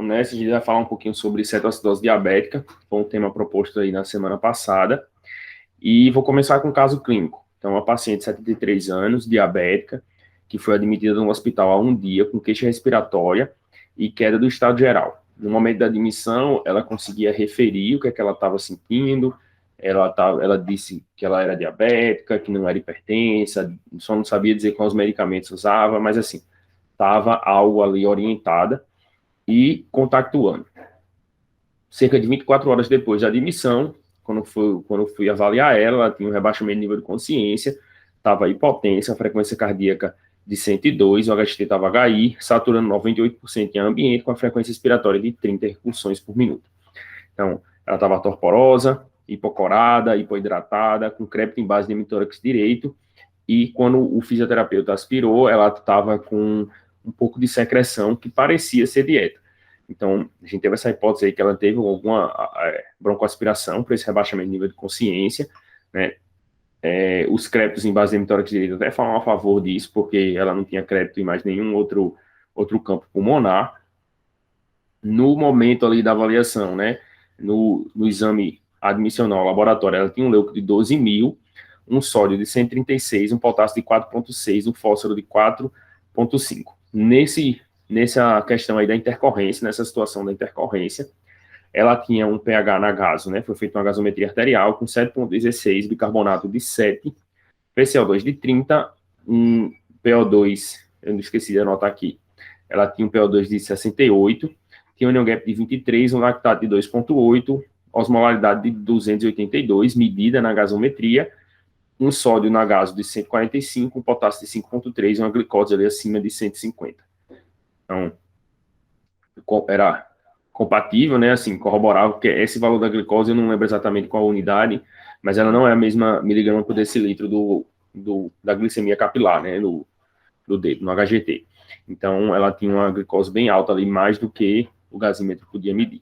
nessa a gente vai falar um pouquinho sobre cetoacidose diabética, foi um tema proposto aí na semana passada, e vou começar com o caso clínico. Então, uma paciente de 73 anos, diabética, que foi admitida no hospital há um dia com queixa respiratória e queda do estado geral. No momento da admissão, ela conseguia referir o que é que ela estava sentindo, ela disse que ela era diabética, que não era hipertensa, só não sabia dizer quais medicamentos usava, mas assim, estava algo ali orientada e contactuando. Cerca de 24 horas depois da admissão, quando fui avaliar ela tinha um rebaixamento de nível de consciência, estava hipotência, a frequência cardíaca de 102, o HT estava HI, saturando 98% em ambiente, com a frequência respiratória de 30 incursões por minuto. Então, ela estava torporosa, hipocorada, hipoidratada, com crépito em base de hemitórax direito, e quando o fisioterapeuta aspirou, ela estava com um pouco de secreção que parecia ser dieta. Então, a gente teve essa hipótese aí que ela teve alguma broncoaspiração por esse rebaixamento de nível de consciência, né? Os crépitos em base de hemitórax direito até falam a favor disso, porque ela não tinha crépito em mais nenhum outro campo pulmonar. No momento ali da avaliação, né? No exame admissional laboratório, ela tinha um leuco de 12.000, um sódio de 136, um potássio de 4,6, um fósforo de 4,5. Nessa questão aí da intercorrência, nessa situação da intercorrência, ela tinha um pH na gaso, né? Foi feita uma gasometria arterial com 7,16, bicarbonato de 7, PCO2 de 30, um PO2, eu não esqueci de anotar aqui, ela tinha um PO2 de 68, tinha um union gap de 23, um lactato de 2,8, osmolaridade de 282, medida na gasometria, um sódio na gaso de 145, um potássio de 5,3 e uma glicose ali acima de 150. Então, era compatível, né, assim, corroborava, porque esse valor da glicose, eu não lembro exatamente qual unidade, mas ela não é a mesma miligrama por decilitro da glicemia capilar, né, do dedo, no HGT. Então, ela tinha uma glicose bem alta ali, mais do que o gasímetro podia medir.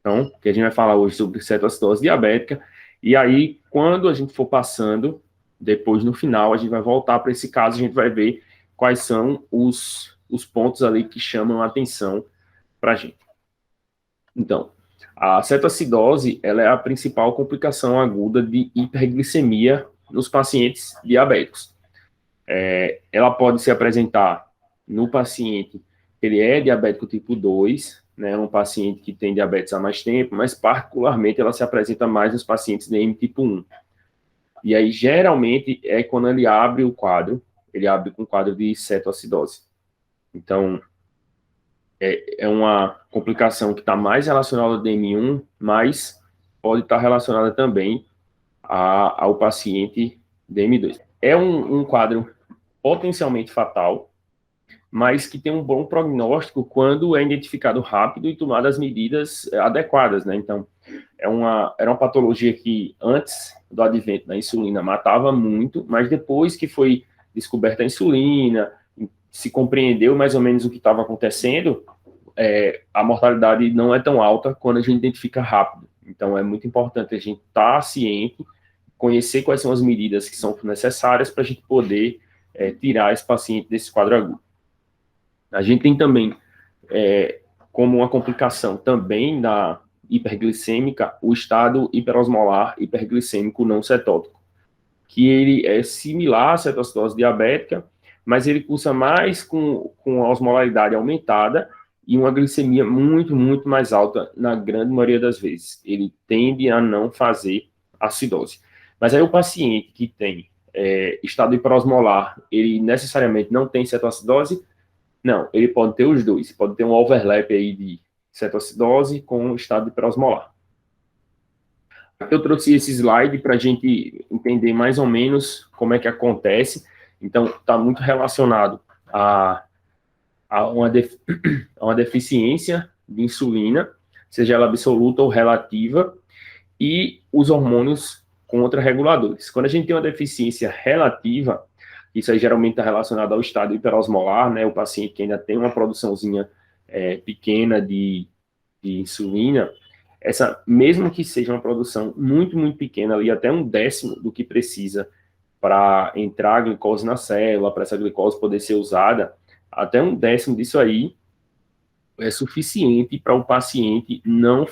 Então, que a gente vai falar hoje sobre cetoacidose diabética, e aí, quando a gente for passando, depois no final, a gente vai voltar para esse caso, a gente vai ver quais são os pontos ali que chamam a atenção para a gente. Então, a cetoacidose, ela é a principal complicação aguda de hiperglicemia nos pacientes diabéticos. Ela pode se apresentar no paciente que ele é diabético tipo 2, né, um paciente que tem diabetes há mais tempo, mas particularmente ela se apresenta mais nos pacientes DM tipo 1. E aí, geralmente, é quando ele abre o quadro, ele abre com quadro de cetoacidose. Então, é uma complicação que está mais relacionada ao DM1, mas pode estar relacionada também ao paciente DM2. É um quadro potencialmente fatal, mas que tem um bom prognóstico quando é identificado rápido e tomado as medidas adequadas, né? Então, era uma patologia que antes do advento da insulina matava muito, mas depois que foi descoberta a insulina, se compreendeu mais ou menos o que estava acontecendo, a mortalidade não é tão alta quando a gente identifica rápido. Então, é muito importante a gente estar ciente, conhecer quais são as medidas que são necessárias para a gente poder tirar esse paciente desse quadro agudo. A gente tem também, como uma complicação também da hiperglicêmica, o estado hiperosmolar hiperglicêmico não cetótico, que ele é similar à cetoacidose diabética, mas ele cursa mais com a osmolaridade aumentada e uma glicemia muito, muito mais alta na grande maioria das vezes. Ele tende a não fazer acidose. Mas aí o paciente que tem estado hiperosmolar, ele necessariamente não tem cetoacidose? Não, ele pode ter os dois. Pode ter um overlap aí de cetoacidose com o estado hiperosmolar. Eu trouxe esse slide para a gente entender mais ou menos como é que acontece. Então, está muito relacionado a uma deficiência de insulina, seja ela absoluta ou relativa, e os hormônios contrarreguladores. Quando a gente tem uma deficiência relativa, isso aí geralmente está relacionado ao estado hiperosmolar, né? O paciente que ainda tem uma produçãozinha pequena de insulina, mesmo que seja uma produção muito, muito pequena, ali até 1/10 do que precisa para entrar a glicose na célula, para essa glicose poder ser usada, até 1/10 disso aí é suficiente para o paciente não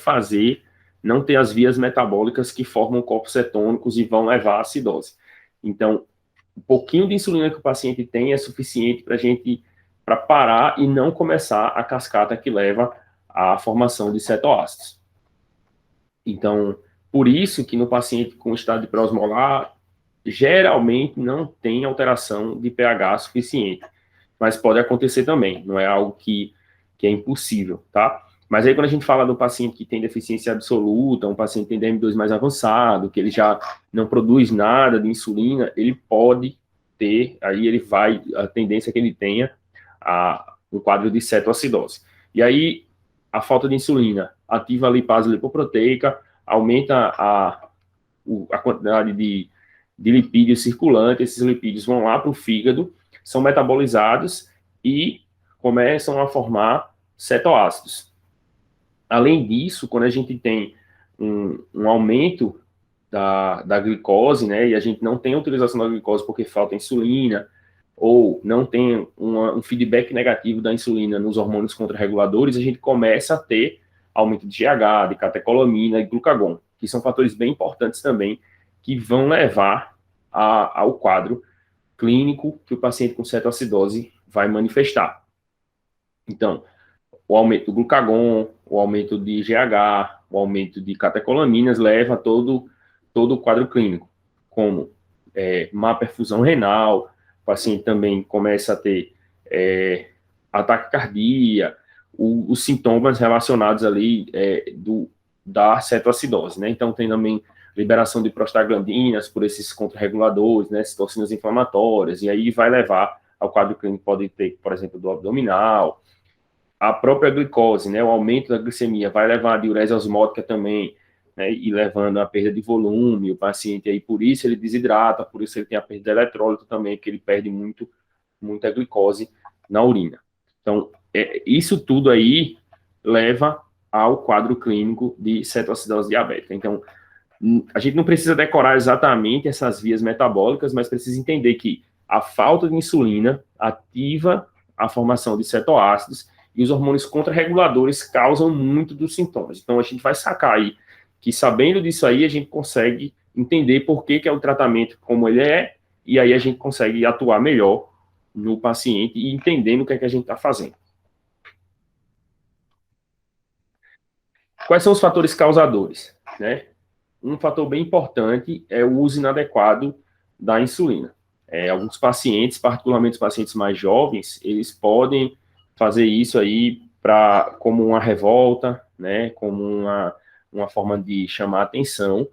ter as vias metabólicas que formam corpos cetônicos e vão levar à acidose. Então, um pouquinho de insulina que o paciente tem é suficiente para parar e não começar a cascata que leva à formação de cetoácidos. Então, por isso que no paciente com estado de pré-osmolar, geralmente não tem alteração de pH suficiente, mas pode acontecer também, não é algo que é impossível, tá? Mas aí quando a gente fala do paciente que tem deficiência absoluta, um paciente que tem DM2 mais avançado, que ele já não produz nada de insulina, ele pode ter, aí ele vai, a tendência é que ele tenha um quadro de cetoacidose. E aí, a falta de insulina ativa a lipase lipoproteica, aumenta a quantidade de lipídios circulantes, esses lipídios vão lá para o fígado, são metabolizados e começam a formar cetoácidos. Além disso, quando a gente tem um aumento da glicose, né, e a gente não tem a utilização da glicose porque falta insulina, ou não tem um feedback negativo da insulina nos hormônios contrarreguladores, a gente começa a ter aumento de GH, de catecolamina e glucagon, que são fatores bem importantes também, que vão levar ao quadro clínico que o paciente com cetoacidose vai manifestar. Então, o aumento do glucagon, o aumento de GH, o aumento de catecolaminas leva a todo o quadro clínico, como má perfusão renal, o paciente também começa a ter ataque cardíaco, os sintomas relacionados ali da cetoacidose, né? Então, tem também liberação de prostaglandinas por esses contrarreguladores, né, citocinas inflamatórias, e aí vai levar ao quadro clínico, pode ter, por exemplo, do abdominal, a própria glicose, né, o aumento da glicemia vai levar a diurese osmótica também, né, e levando a perda de volume, o paciente aí, por isso ele desidrata, por isso ele tem a perda de eletrólito também, que ele perde muita glicose na urina. Então, isso tudo aí leva ao quadro clínico de cetoacidose diabética. Então, a gente não precisa decorar exatamente essas vias metabólicas, mas precisa entender que a falta de insulina ativa a formação de cetoácidos e os hormônios contrarreguladores causam muito dos sintomas. Então, a gente vai sacar aí que, sabendo disso aí, a gente consegue entender por que é o tratamento como ele é, e aí a gente consegue atuar melhor no paciente e entendendo o que é que a gente está fazendo. Quais são os fatores causadores, né? Um fator bem importante é o uso inadequado da insulina. Alguns pacientes, particularmente os pacientes mais jovens, eles podem fazer isso aí como uma revolta, né, como uma forma de chamar atenção.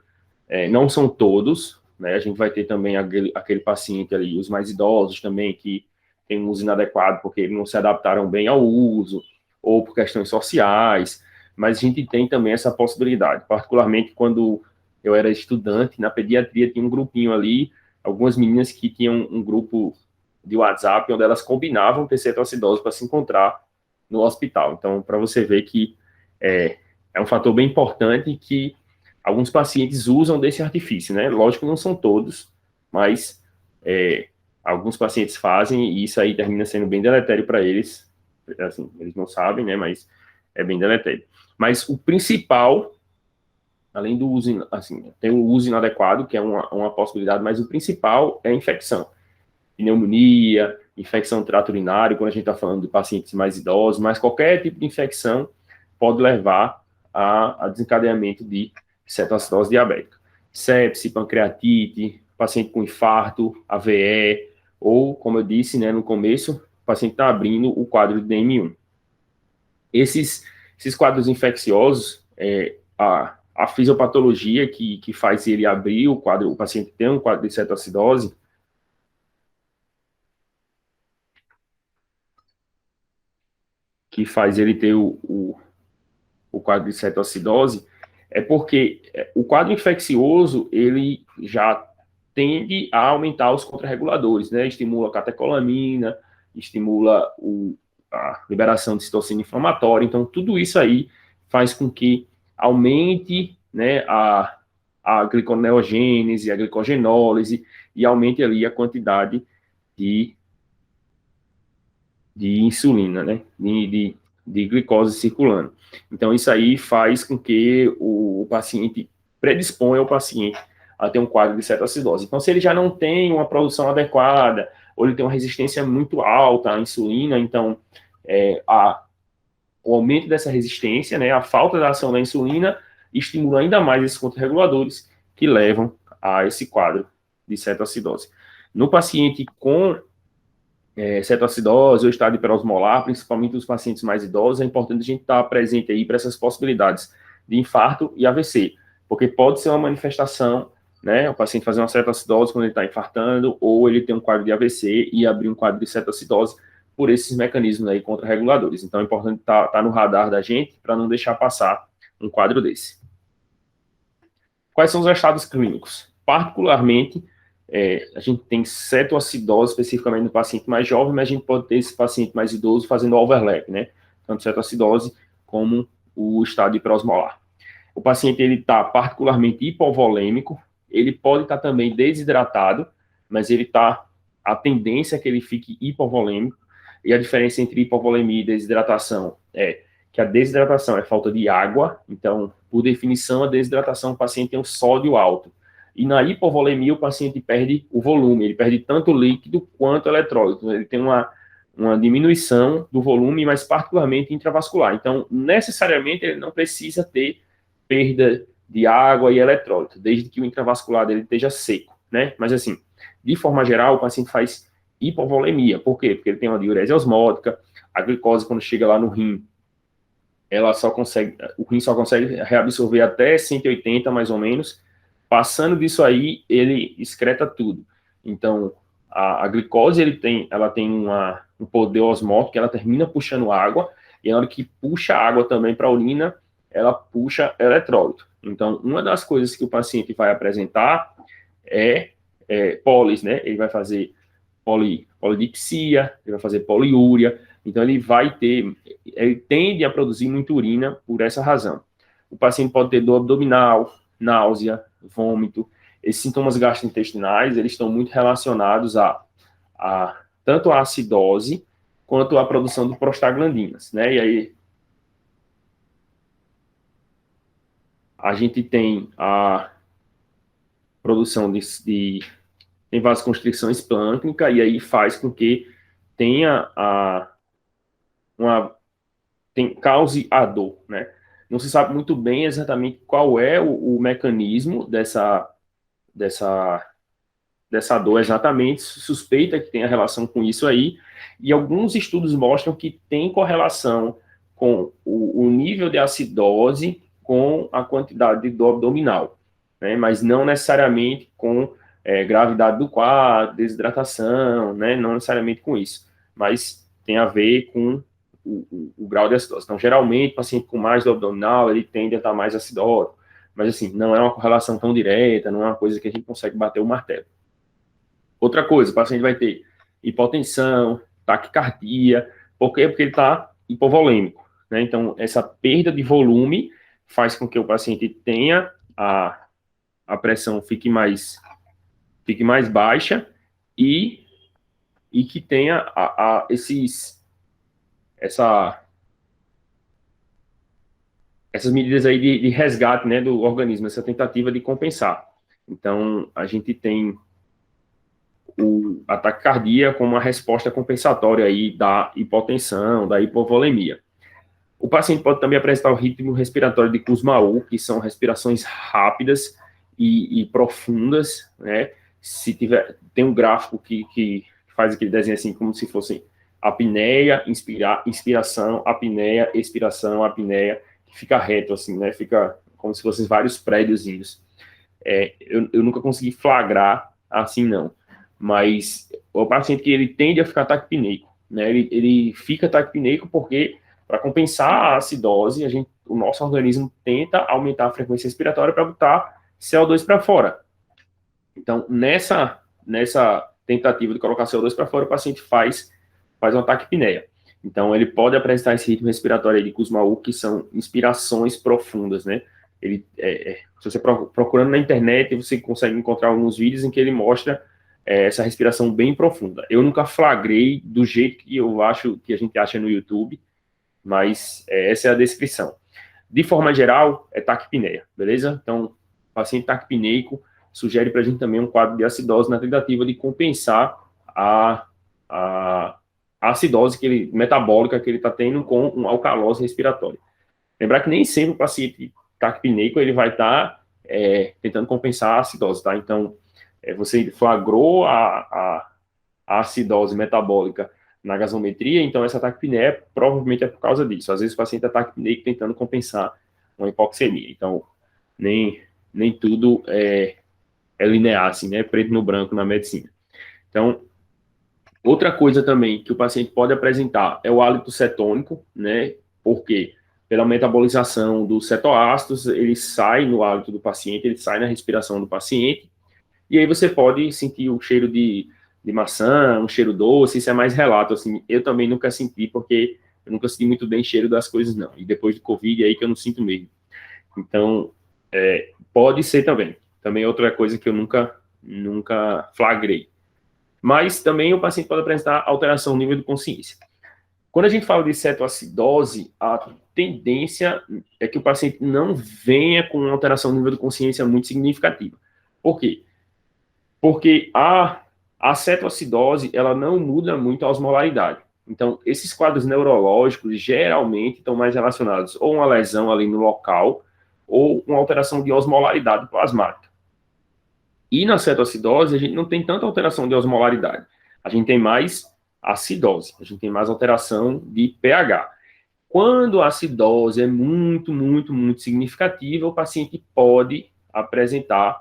Não são todos, né, a gente vai ter também aquele paciente ali, os mais idosos também, que tem um uso inadequado porque não se adaptaram bem ao uso, ou por questões sociais, mas a gente tem também essa possibilidade, particularmente quando eu era estudante, na pediatria tinha um grupinho ali, algumas meninas que tinham um grupo de WhatsApp, onde elas combinavam ter cetoacidose para se encontrar no hospital. Então, para você ver que é um fator bem importante que alguns pacientes usam desse artifício, né? Lógico que não são todos, mas alguns pacientes fazem e isso aí termina sendo bem deletério para eles. Assim, eles não sabem, né? Mas é bem deletério. Mas o principal, além do uso, assim, tem o uso inadequado, que é uma possibilidade, mas o principal é a infecção. Pneumonia, infecção do trato urinário, quando a gente está falando de pacientes mais idosos, mas qualquer tipo de infecção pode levar a desencadeamento de cetoacidose diabética. Sepse, pancreatite, paciente com infarto, AVE, ou, como eu disse, né, no começo, o paciente está abrindo o quadro de DM1. Esses quadros infecciosos, a fisiopatologia que faz ele abrir o quadro, o paciente tem um quadro de cetoacidose, que faz ele ter o quadro de cetoacidose, é porque o quadro infeccioso, ele já tende a aumentar os contrarreguladores, né? Estimula a catecolamina, estimula a liberação de citocina inflamatória, então tudo isso aí faz com que aumente, né, a gliconeogênese, a glicogenólise, e aumente ali a quantidade de insulina, né, de de glicose circulando. Então, isso aí faz com que o paciente predisponha o paciente a ter um quadro de cetoacidose. Então, se ele já não tem uma produção adequada, ou ele tem uma resistência muito alta à insulina, então, o aumento dessa resistência, né, a falta da ação da insulina, estimula ainda mais esses contrarreguladores que levam a esse quadro de cetoacidose. No paciente com cetoacidose ou estado hiperosmolar, principalmente os pacientes mais idosos, é importante a gente estar presente aí para essas possibilidades de infarto e AVC, porque pode ser uma manifestação, né, o paciente fazer uma cetoacidose quando ele está infartando, ou ele tem um quadro de AVC e abrir um quadro de cetoacidose por esses mecanismos aí contrarreguladores. Então é importante estar no radar da gente para não deixar passar um quadro desse. Quais são os achados clínicos? Particularmente, a gente tem cetoacidose especificamente no paciente mais jovem, mas a gente pode ter esse paciente mais idoso fazendo overlap, né? Tanto cetoacidose como o estado hiperosmolar. O paciente ele está particularmente hipovolêmico, ele pode estar também desidratado, mas a tendência é que ele fique hipovolêmico, e a diferença entre hipovolemia e desidratação é que a desidratação é falta de água, então, por definição, a desidratação, o paciente tem um sódio alto. E na hipovolemia, o paciente perde o volume, ele perde tanto líquido quanto eletrólito. Ele tem uma diminuição do volume, mas particularmente intravascular. Então, necessariamente, ele não precisa ter perda de água e eletrólito, desde que o intravascular dele esteja seco, né? Mas, assim, de forma geral, o paciente faz hipovolemia. Por quê? Porque ele tem uma diurese osmótica, a glicose, quando chega lá no rim, o rim só consegue reabsorver até 180, mais ou menos. Passando disso aí, ele excreta tudo. Então, a glicose, ela tem um poder osmótico, ela termina puxando água, e na hora que puxa água também para a urina, ela puxa eletrólito. Então, uma das coisas que o paciente vai apresentar é pólis, né? Ele vai fazer polidipsia, ele vai fazer poliúria, então ele tende a produzir muita urina por essa razão. O paciente pode ter dor abdominal, náusea, vômito. Esses sintomas gastrointestinais, eles estão muito relacionados tanto à acidose quanto à produção de prostaglandinas, né? E aí a gente tem a produção tem vasoconstricção esplâncnica, e aí faz com que cause a dor, né? Não se sabe muito bem exatamente qual é o mecanismo dessa dor exatamente, suspeita que tem a relação com isso aí, e alguns estudos mostram que tem correlação com o nível de acidose com a quantidade de dor abdominal, né? Mas não necessariamente com gravidade do quadro, desidratação, né? Não necessariamente com isso, mas tem a ver com o grau de acidose. Então, geralmente, o paciente com mais dor abdominal, ele tende a estar mais acidótico, mas, assim, não é uma correlação tão direta, não é uma coisa que a gente consegue bater o martelo. Outra coisa, o paciente vai ter hipotensão, taquicardia. Por quê? Porque ele está hipovolêmico, né? Então, essa perda de volume faz com que o paciente tenha a pressão fique mais baixa e que tenha essas medidas aí de resgate, né, do organismo, essa tentativa de compensar. Então, a gente tem a taquicardia como uma resposta compensatória aí da hipotensão, da hipovolemia. O paciente pode também apresentar o ritmo respiratório de Kussmaul, que são respirações rápidas e profundas, né? Tem um gráfico que faz aquele desenho assim, como se fosse apneia, inspiração, apneia, expiração, apneia, que fica reto assim, né? Fica como se fossem vários prédiozinhos. Eu nunca consegui flagrar assim, não. Mas o paciente que ele tende a ficar taquipneico, né? Ele fica taquipneico porque, para compensar a acidose, o nosso organismo tenta aumentar a frequência respiratória para botar CO2 para fora. Então, nessa tentativa de colocar CO2 para fora, o paciente faz uma taquipneia. Então, ele pode apresentar esse ritmo respiratório de Kussmaul, que são inspirações profundas, né? Se você procurando na internet, você consegue encontrar alguns vídeos em que ele mostra essa respiração bem profunda. Eu nunca flagrei do jeito que eu acho que a gente acha no YouTube, Mas essa é a descrição. De forma geral, é taquipneia, beleza? Então, paciente taquipneico sugere para a gente também um quadro de acidose na tentativa de compensar a acidose metabólica que ele está tendo com uma alcalose respiratória. Lembrar que nem sempre o paciente taquipneico ele vai estar tentando compensar a acidose, tá? Então, você flagrou a acidose metabólica na gasometria, então essa taquipneia provavelmente é por causa disso. Às vezes o paciente está taquipneico tentando compensar uma hipoxemia. Então, nem tudo é linear, assim, né? Preto no branco na medicina. Então, outra coisa também que o paciente pode apresentar é o hálito cetônico, né? Porque pela metabolização dos cetoácidos, ele sai no hálito do paciente, ele sai na respiração do paciente, e aí você pode sentir o cheiro de maçã, um cheiro doce, isso é mais relato, assim, eu também nunca senti, porque eu nunca senti muito bem cheiro das coisas, não, e depois do Covid, é aí que eu não sinto mesmo. Então, pode ser também outra coisa que eu nunca flagrei. Mas também o paciente pode apresentar alteração no nível de consciência. Quando a gente fala de cetoacidose, a tendência é que o paciente não venha com uma alteração no nível de consciência muito significativa. Por quê? Porque a cetoacidose, ela não muda muito a osmolaridade. Então, esses quadros neurológicos geralmente estão mais relacionados ou uma lesão ali no local ou uma alteração de osmolaridade plasmática. E na cetoacidose, a gente não tem tanta alteração de osmolaridade. A gente tem mais acidose, a gente tem mais alteração de pH. Quando a acidose é muito, muito, muito significativa, o paciente pode apresentar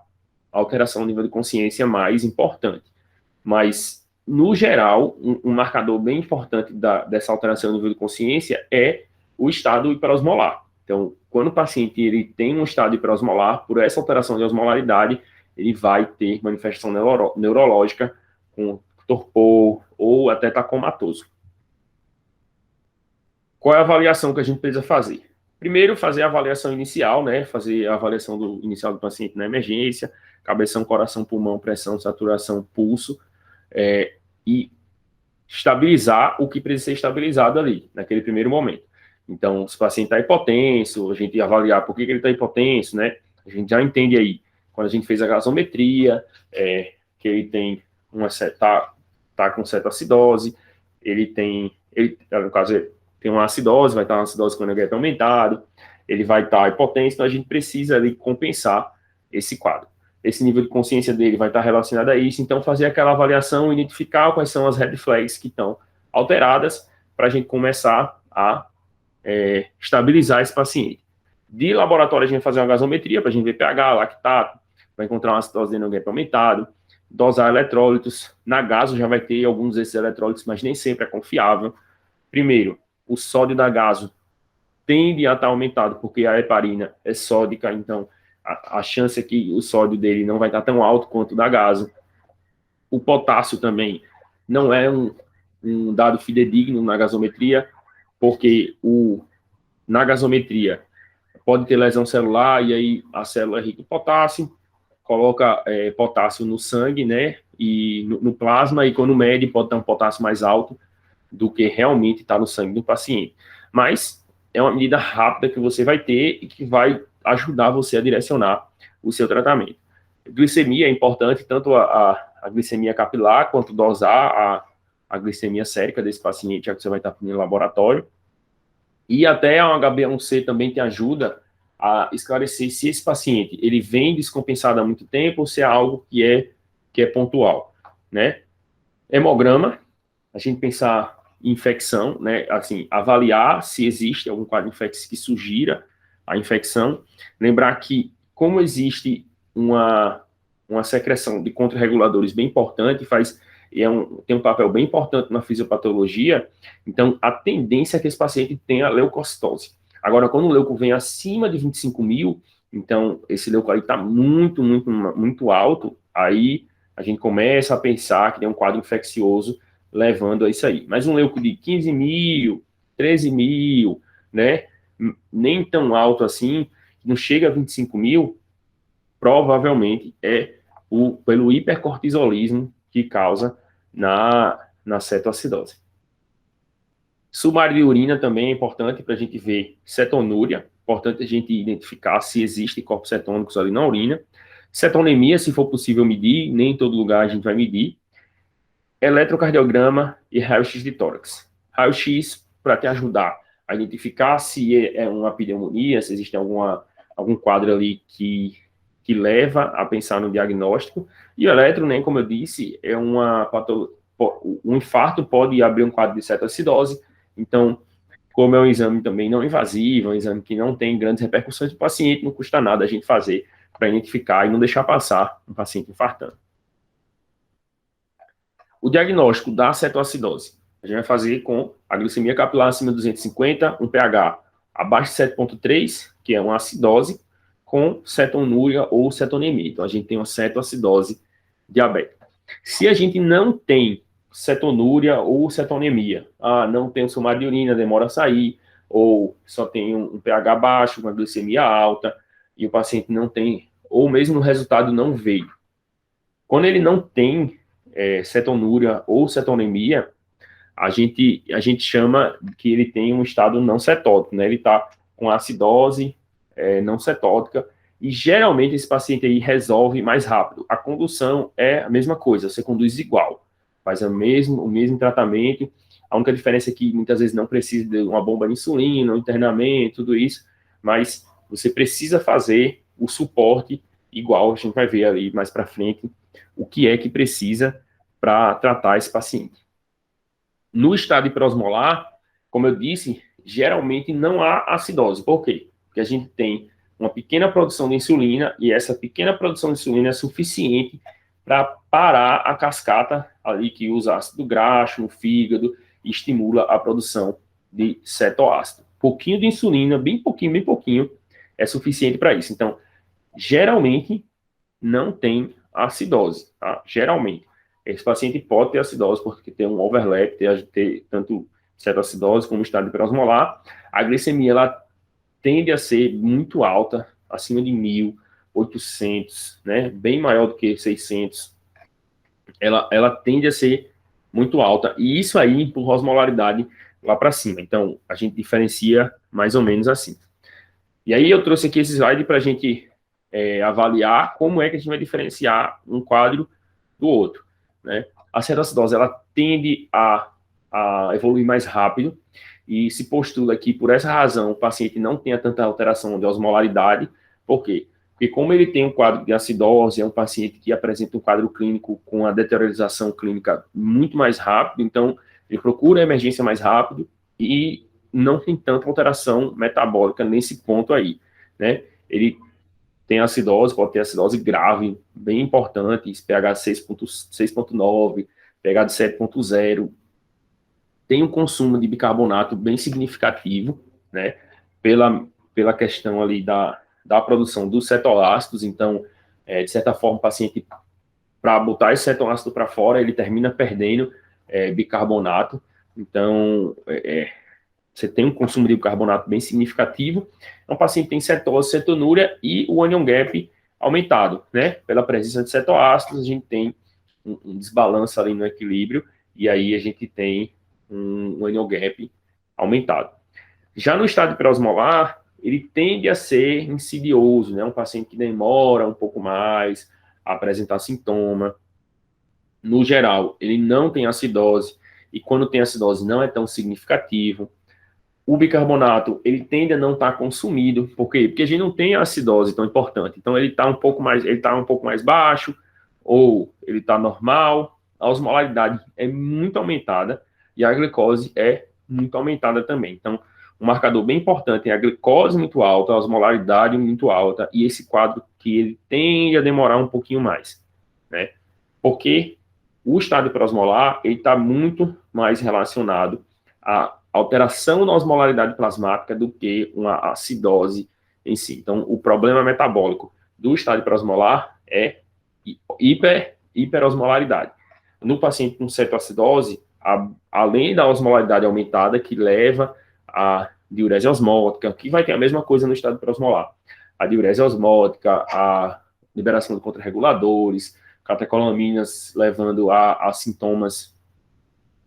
alteração no nível de consciência mais importante. Mas, no geral, um marcador bem importante dessa alteração no nível de consciência é o estado hiperosmolar. Então, quando o paciente ele tem um estado hiperosmolar, por essa alteração de osmolaridade, ele vai ter manifestação neurológica com torpor ou até tá comatoso. Qual é a avaliação que a gente precisa fazer? Primeiro, fazer a avaliação inicial, né? Fazer a avaliação inicial do paciente na emergência, cabeção, coração, pulmão, pressão, saturação, pulso, e estabilizar o que precisa ser estabilizado ali, naquele primeiro momento. Então, se o paciente está hipotenso, a gente avaliar por que ele está hipotenso, né? A gente já entende aí, quando a gente fez a gasometria, que ele tem tá com cetoacidose, no caso, ele tem uma acidose, vai estar uma acidose com o NHP aumentado, ele vai estar hipotenso, então a gente precisa ali compensar esse quadro. Esse nível de consciência dele vai estar relacionado a isso, então fazer aquela avaliação, identificar quais são as red flags que estão alteradas, para a gente começar a estabilizar esse paciente. De laboratório, a gente vai fazer uma gasometria, para a gente ver pH, lactato, vai encontrar uma acidose de NHP aumentado, dosar eletrólitos. Na gaso já vai ter alguns desses eletrólitos, mas nem sempre é confiável. Primeiro, o sódio da gaso tende a estar aumentado, porque a heparina é sódica, então a chance é que o sódio dele não vai estar tão alto quanto o da gaso. O potássio também não é um dado fidedigno na gasometria, porque na gasometria pode ter lesão celular, e aí a célula é rica em potássio, coloca potássio no sangue, né, e no plasma, e quando mede pode ter um potássio mais alto do que realmente está no sangue do paciente. Mas é uma medida rápida que você vai ter e que vai ajudar você a direcionar o seu tratamento. Glicemia é importante, tanto a glicemia capilar, quanto dosar a glicemia sérica desse paciente, já que você vai estar no laboratório. E até a HbA1c também te ajuda a esclarecer se esse paciente ele vem descompensado há muito tempo ou se é algo que é pontual, né? Hemograma, a gente pensar em infecção, né? Assim, avaliar se existe algum quadro infeccioso que sugira a infecção. Lembrar que, como existe uma secreção de contrarreguladores bem importante, tem um papel bem importante na fisiopatologia, então a tendência é que esse paciente tenha leucocitose. Agora, quando o leuco vem acima de 25 mil, então esse leuco aí está muito, muito, muito alto, aí a gente começa a pensar que tem um quadro infeccioso levando a isso aí. Mas um leuco de 15 mil, 13 mil, né, nem tão alto assim, não chega a 25 mil, provavelmente é pelo hipercortisolismo que causa na cetoacidose. Sumário de urina também é importante para a gente ver cetonúria. Importante a gente identificar se existe corpos cetônicos ali na urina. Cetonemia, se for possível medir, nem em todo lugar a gente vai medir. Eletrocardiograma e raio-x de tórax. Raio-x para te ajudar a identificar se é uma pneumonia, se existe algum quadro ali que leva a pensar no diagnóstico. E o eletro, né, como eu disse, é um infarto pode abrir um quadro de cetoacidose. Então, como é um exame também não invasivo, um exame que não tem grandes repercussões do paciente, não custa nada a gente fazer para identificar e não deixar passar um paciente infartando. O diagnóstico da cetoacidose, a gente vai fazer com a glicemia capilar acima de 250, um pH abaixo de 7,3, que é uma acidose, com cetonúria ou cetonemia. Então, a gente tem uma cetoacidose diabética. Se a gente não tem cetonúria ou cetonemia, não tem um sumário de urina, demora a sair, ou só tem um pH baixo, uma glicemia alta, e o paciente não tem, ou mesmo o resultado não veio. Quando ele não tem cetonúria ou cetonemia, a gente chama que ele tem um estado não cetótico, né? Ele está com acidose não cetótica, e geralmente esse paciente aí resolve mais rápido. A condução é a mesma coisa, você conduz igual, faz o mesmo tratamento. A única diferença é que muitas vezes não precisa de uma bomba de insulina, um internamento, tudo isso, mas você precisa fazer o suporte igual, a gente vai ver ali mais para frente o que é que precisa para tratar esse paciente. No estado hiperosmolar, como eu disse, geralmente não há acidose. Por quê? Porque a gente tem uma pequena produção de insulina e essa pequena produção de insulina é suficiente para parar a cascata ali que usa ácido graxo no fígado e estimula a produção de cetoácido. Pouquinho de insulina, bem pouquinho, é suficiente para isso. Então, geralmente não tem acidose, tá? Geralmente. Esse paciente pode ter acidose porque tem um overlap, ter tanto cetoacidose como estado hiperosmolar. A glicemia, ela tende a ser muito alta, acima de 1.800, né? Bem maior do que 600. Ela tende a ser muito alta. E isso aí empurra a osmolaridade lá para cima. Então, a gente diferencia mais ou menos assim. E aí eu trouxe aqui esse slide para a gente avaliar como é que a gente vai diferenciar um quadro do outro, né? A cetoacidose, ela tende a evoluir mais rápido e se postula que, por essa razão, o paciente não tenha tanta alteração de osmolaridade. Por quê? Porque como ele tem um quadro de acidose, é um paciente que apresenta um quadro clínico com a deteriorização clínica muito mais rápido, então ele procura a emergência mais rápido e não tem tanta alteração metabólica nesse ponto aí, né? Ele tem acidose, pode ter acidose grave, bem importante, pH 6,9, pH de 7,0. Tem um consumo de bicarbonato bem significativo, né? Pela questão ali da produção dos cetoácidos. Então, de certa forma, o paciente, para botar esse cetoácido para fora, ele termina perdendo bicarbonato. Então, você tem um consumo de bicarbonato bem significativo. É um paciente que tem cetose, cetonúria e o anion gap aumentado, né? Pela presença de cetoácidos, a gente tem um desbalanço ali no equilíbrio, e aí a gente tem um anion gap aumentado. Já no estado hiperosmolar, ele tende a ser insidioso, né? Um paciente que demora um pouco mais a apresentar sintoma. No geral, ele não tem acidose, e quando tem acidose não é tão significativo. O bicarbonato, ele tende a não estar consumido. Por quê? Porque a gente não tem a acidose tão importante. Então, ele está um pouco mais baixo, ou ele está normal. A osmolaridade é muito aumentada e a glicose é muito aumentada também. Então, um marcador bem importante é a glicose muito alta, a osmolaridade muito alta e esse quadro que ele tende a demorar um pouquinho mais, né? Porque o estado hiperosmolar, ele está muito mais relacionado a alteração na osmolaridade plasmática do que uma acidose em si. Então, o problema metabólico do estado hiperosmolar é hiperosmolaridade. No paciente com cetoacidose, além da osmolaridade aumentada, que leva a diurese osmótica, que vai ter a mesma coisa no estado hiperosmolar. A diurese osmótica, a liberação de contrarreguladores, catecolaminas levando a sintomas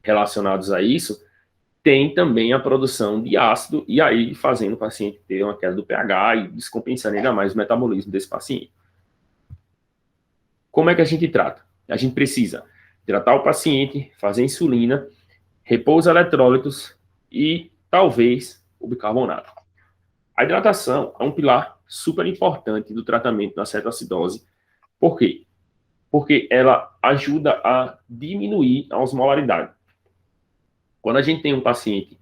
relacionados a isso, tem também a produção de ácido, e aí fazendo o paciente ter uma queda do pH e descompensando ainda mais o metabolismo desse paciente. Como é que a gente trata? A gente precisa hidratar o paciente, fazer insulina, repor os eletrólitos e talvez o bicarbonato. A hidratação é um pilar super importante do tratamento da cetoacidose. Por quê? Porque ela ajuda a diminuir a osmolaridade. Quando a gente tem um paciente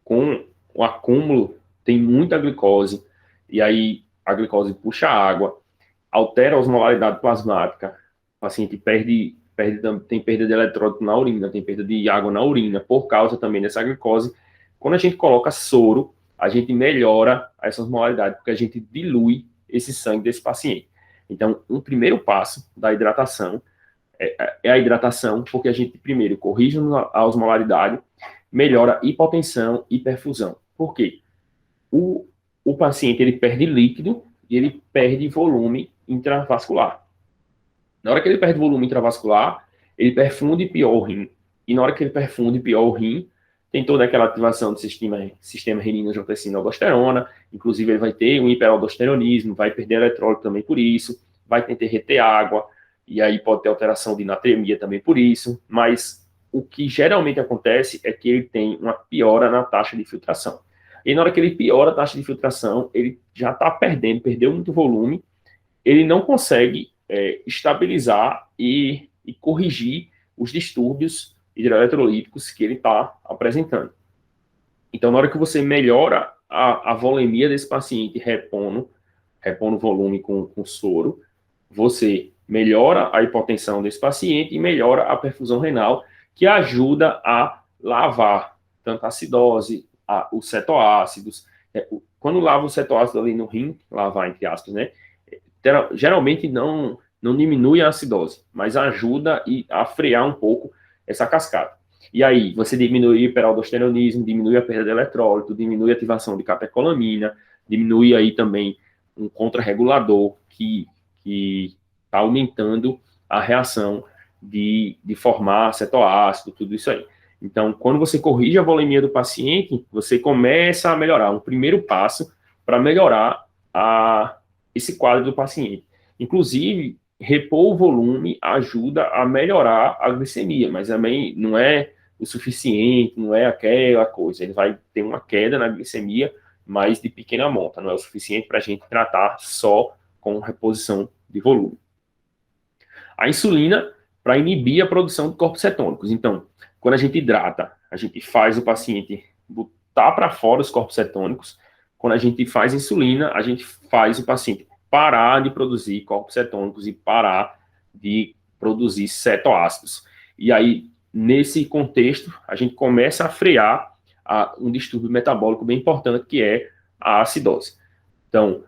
com o acúmulo, tem muita glicose, e aí a glicose puxa água, altera a osmolaridade plasmática, o paciente tem perda de eletrólito na urina, tem perda de água na urina, por causa também dessa glicose. Quando a gente coloca soro, a gente melhora essa osmolaridade, porque a gente dilui esse sangue desse paciente. Então, um primeiro passo da hidratação é a hidratação, porque a gente primeiro corrige a osmolaridade, melhora hipotensão e perfusão. Por quê? O paciente ele perde líquido e ele perde volume intravascular. Na hora que ele perde volume intravascular, ele perfunde pior o rim. E na hora que ele perfunde pior o rim, tem toda aquela ativação do sistema renina-angiotensina-aldosterona, inclusive ele vai ter um hiperaldosteronismo, vai perder eletrólito também por isso, vai tentar reter água, e aí pode ter alteração de natremia também por isso, mas o que geralmente acontece é que ele tem uma piora na taxa de filtração. E na hora que ele piora a taxa de filtração, ele já está perdeu muito volume, ele não consegue estabilizar e corrigir os distúrbios hidroeletrolíticos que ele está apresentando. Então, na hora que você melhora a volemia desse paciente repondo volume com soro, você melhora a hipotensão desse paciente e melhora a perfusão renal, que ajuda a lavar tanto a acidose, os cetoácidos. Quando lava o cetoácido ali no rim, lavar entre aspas, né? Geralmente não diminui a acidose, mas ajuda a frear um pouco essa cascata. E aí, você diminui o hiperaldosteronismo, diminui a perda de eletrólito, diminui a ativação de catecolamina, diminui aí também um contrarregulador que está aumentando a reação de formar cetoácido, tudo isso aí. Então, quando você corrige a volemia do paciente, você começa a melhorar. Um primeiro passo para melhorar esse quadro do paciente. Inclusive, repor o volume ajuda a melhorar a glicemia, mas também não é o suficiente, não é aquela coisa. Ele vai ter uma queda na glicemia, mas de pequena monta, não é o suficiente para a gente tratar só com reposição de volume. A insulina, para inibir a produção de corpos cetônicos. Então, quando a gente hidrata, a gente faz o paciente botar para fora os corpos cetônicos. Quando a gente faz insulina, a gente faz o paciente parar de produzir corpos cetônicos e parar de produzir cetoácidos. E aí, nesse contexto, a gente começa a frear um distúrbio metabólico bem importante, que é a acidose. Então,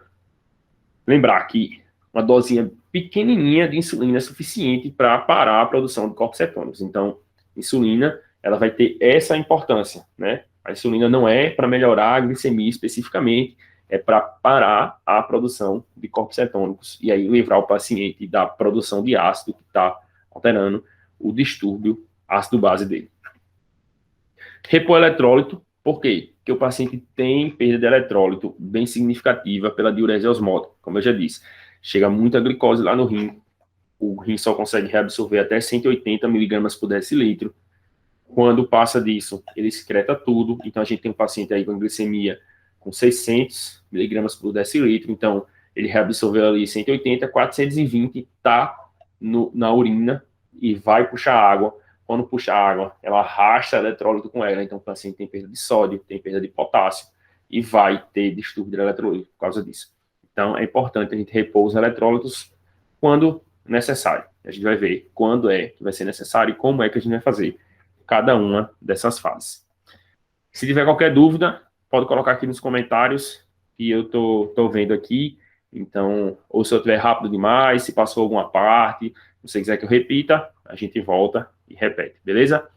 lembrar que uma dosinha pequenininha de insulina é suficiente para parar a produção de corpos cetônicos. Então, insulina, ela vai ter essa importância, né? A insulina não é para melhorar a glicemia especificamente, é para parar a produção de corpos cetônicos e aí livrar o paciente da produção de ácido que está alterando o distúrbio ácido-base dele. Repor eletrólito, por quê? Porque o paciente tem perda de eletrólito bem significativa pela diurese osmótica, como eu já disse. Chega muita glicose lá no rim, o rim só consegue reabsorver até 180 miligramas por decilitro. Quando passa disso, ele excreta tudo. Então, a gente tem um paciente aí com glicemia com 600 miligramas por decilitro. Então, ele reabsorveu ali 180, 420 está na urina e vai puxar água. Quando puxa água, ela arrasta eletrólito com ela. Então, o paciente tem perda de sódio, tem perda de potássio e vai ter distúrbio de eletrólito por causa disso. Então, é importante a gente repor os eletrólitos quando necessário. A gente vai ver quando é que vai ser necessário e como é que a gente vai fazer cada uma dessas fases. Se tiver qualquer dúvida, pode colocar aqui nos comentários, que eu tô vendo aqui. Então, ou se eu estiver rápido demais, se passou alguma parte, se você quiser que eu repita, a gente volta e repete, beleza?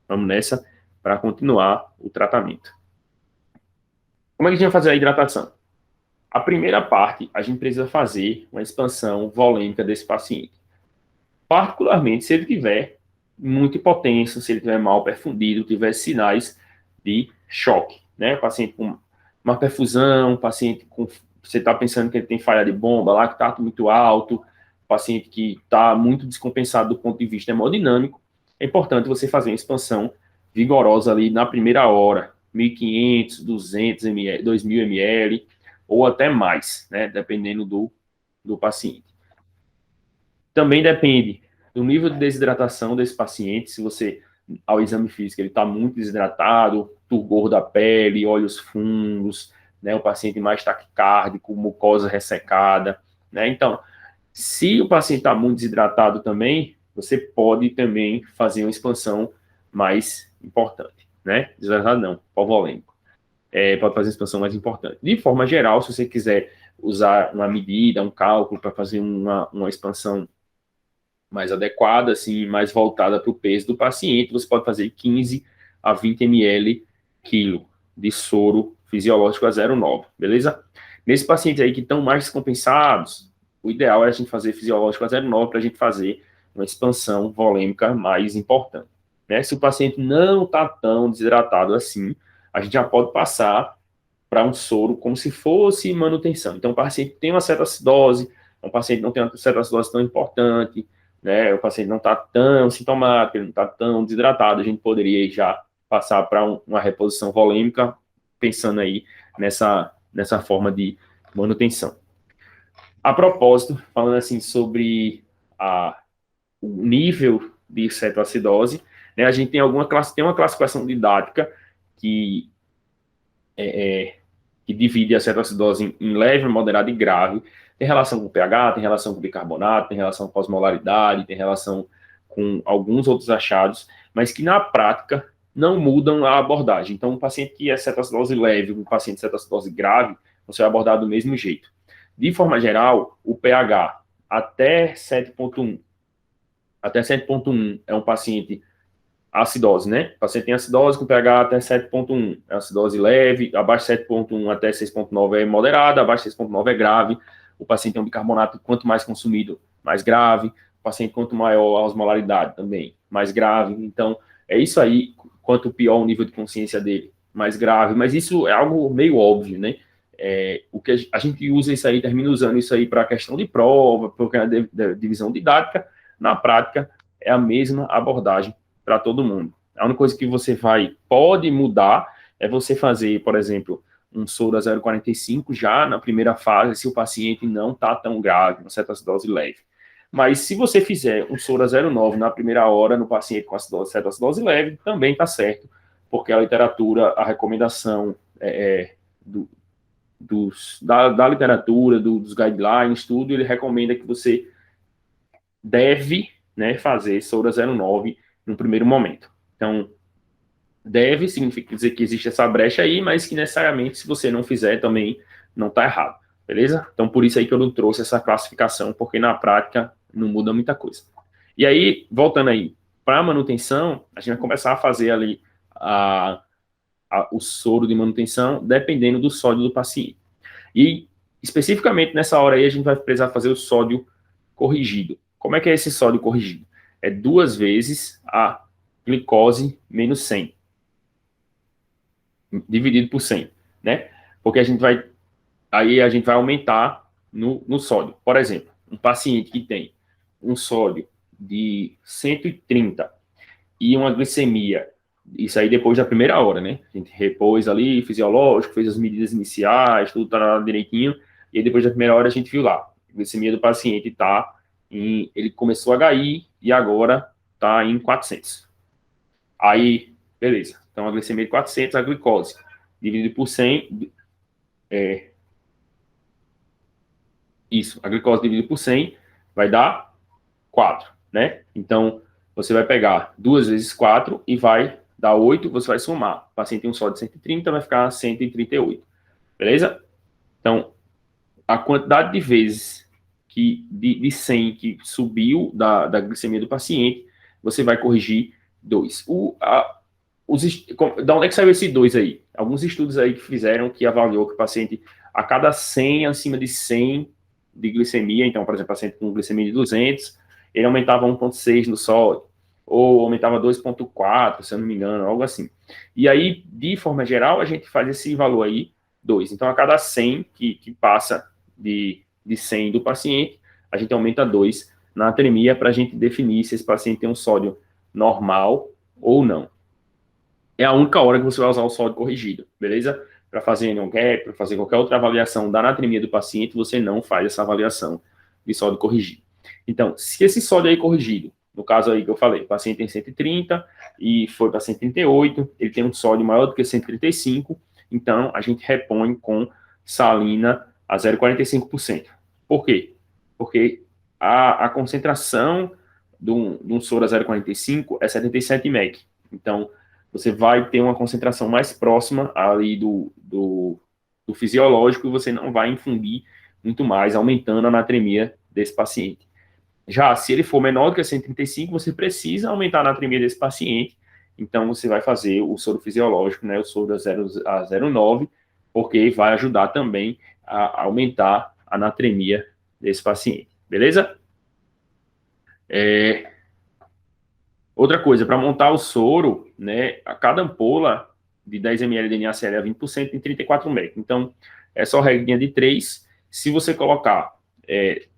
Vamos nessa para continuar o tratamento. Como é que a gente vai fazer a hidratação? A primeira parte, a gente precisa fazer uma expansão volêmica desse paciente. Particularmente, se ele tiver muita hipotenso, se ele estiver mal perfundido, tiver sinais de choque, né? Paciente com uma perfusão, paciente com... Você está pensando que ele tem falha de bomba, lactato muito alto, paciente que está muito descompensado do ponto de vista hemodinâmico, é importante você fazer uma expansão vigorosa ali na primeira hora, 1.500, 200 ml, 2.000 ml, ou até mais, né? Dependendo do paciente. Também depende do nível de desidratação desse paciente, se você, ao exame físico, ele está muito desidratado, turgor da pele, olhos fundos, né, o paciente mais taquicárdico, mucosa ressecada, né, então, se o paciente está muito desidratado também, você pode também fazer uma expansão mais importante, né, desidratado não, hipovolêmico, pode fazer uma expansão mais importante. De forma geral, se você quiser usar uma medida, um cálculo para fazer uma expansão mais adequada, assim, mais voltada para o peso do paciente, você pode fazer 15 a 20 ml quilo de soro fisiológico a 0,9, beleza? Nesses pacientes aí que estão mais descompensados, o ideal é a gente fazer fisiológico a 0,9 para a gente fazer uma expansão volêmica mais importante, né? Se o paciente não está tão desidratado assim, a gente já pode passar para um soro como se fosse manutenção. Então, o paciente tem uma certa acidose, um paciente não tem uma certa acidose tão importante, né? O paciente não está tão sintomático, ele não está tão desidratado, a gente poderia já passar para uma reposição volêmica, pensando aí nessa forma de manutenção. A propósito, falando assim sobre o nível de cetoacidose, né, a gente tem tem uma classificação didática que que divide a cetoacidose em leve, moderada e grave. Tem relação com o pH, tem relação com o bicarbonato, tem relação com a osmolaridade, tem relação com alguns outros achados, mas que na prática não mudam a abordagem. Então, um paciente que é cetoacidose leve, um paciente de cetoacidose grave, você vai abordar do mesmo jeito. De forma geral, o pH até 7,1 é um paciente acidose, né? O paciente tem acidose com pH até 7,1, é acidose leve, abaixo de 7,1 até 6,9 é moderada, abaixo de 6,9 é grave. O paciente tem um bicarbonato, quanto mais consumido, mais grave. O paciente, quanto maior a osmolaridade também, mais grave. Então, é isso aí, quanto pior o nível de consciência dele, mais grave. Mas isso é algo meio óbvio, né? O que a gente usa isso aí, termina usando isso aí para a questão de prova, para a divisão didática, na prática, é a mesma abordagem para todo mundo. A única coisa que você pode mudar é você fazer, por exemplo, um soro a 0,45 já na primeira fase, se o paciente não está tão grave, uma cetoacidose leve. Mas se você fizer um soro a 0,9 na primeira hora no paciente com cetoacidose leve, também está certo, porque a literatura, a recomendação da literatura, dos guidelines, tudo, ele recomenda que você deve, né, fazer soro a 0,9 no primeiro momento. Então, deve significa dizer que existe essa brecha aí, mas que necessariamente, se você não fizer, também não está errado, beleza? Então, por isso aí que eu não trouxe essa classificação, porque na prática não muda muita coisa. E aí, voltando aí para a manutenção, a gente vai começar a fazer ali o soro de manutenção, dependendo do sódio do paciente. E, especificamente nessa hora aí, a gente vai precisar fazer o sódio corrigido. Como é que é esse sódio corrigido? É 2 vezes a glicose menos 100, dividido por 100, né? Porque a gente vai aumentar no sódio. Por exemplo, um paciente que tem um sódio de 130 e uma glicemia, isso aí depois da primeira hora, né? A gente repôs ali, fisiológico, fez as medidas iniciais, tudo tá direitinho, e aí depois da primeira hora a gente viu lá, a glicemia do paciente ele começou a HI e agora tá em 400. Aí, beleza. Então, a glicemia de 400, a glicose, dividido por 100, isso, a glicose dividido por 100 vai dar 4, né? Então, você vai pegar 2 vezes 4 e vai dar 8, você vai somar. O paciente tem um sódio de 130, vai ficar 138, beleza? Então, a quantidade de vezes de 100 que subiu da glicemia do paciente, você vai corrigir 2. Da onde é que saiu esse 2 aí? Alguns estudos aí que fizeram que avaliou que o paciente, a cada 100 acima de 100 de glicemia, então, por exemplo, o paciente com glicemia de 200, ele aumentava 1,6 no sódio. ou aumentava 2,4, se eu não me engano, algo assim. E aí, de forma geral, a gente faz esse valor aí, 2. Então, a cada 100 que passa de 100 do paciente, a gente aumenta 2 na atremia para a gente definir se esse paciente tem um sódio normal ou não. É a única hora que você vai usar o sódio corrigido, beleza? Para fazer NOGAP, para fazer qualquer outra avaliação da anatremia do paciente, você não faz essa avaliação de sódio corrigido. Então, se esse sódio aí corrigido, no caso aí que eu falei, o paciente tem 130 e foi para 138, ele tem um sódio maior do que 135, então a gente repõe com salina a 0,45%. Por quê? Porque a concentração de um soro a 0,45 é 77 meg. Então, você vai ter uma concentração mais próxima ali do fisiológico e você não vai infundir muito mais, aumentando a anatremia desse paciente. Já se ele for menor do que 135, você precisa aumentar a anatremia desse paciente, então você vai fazer o soro fisiológico, né, o soro a 0,9, porque vai ajudar também a aumentar a anatremia desse paciente, beleza? Outra coisa, para montar o soro, né, a cada ampola de 10 ml de NaCl a 20% tem 34 mEq. Então, é só regrinha de 3. Se você colocar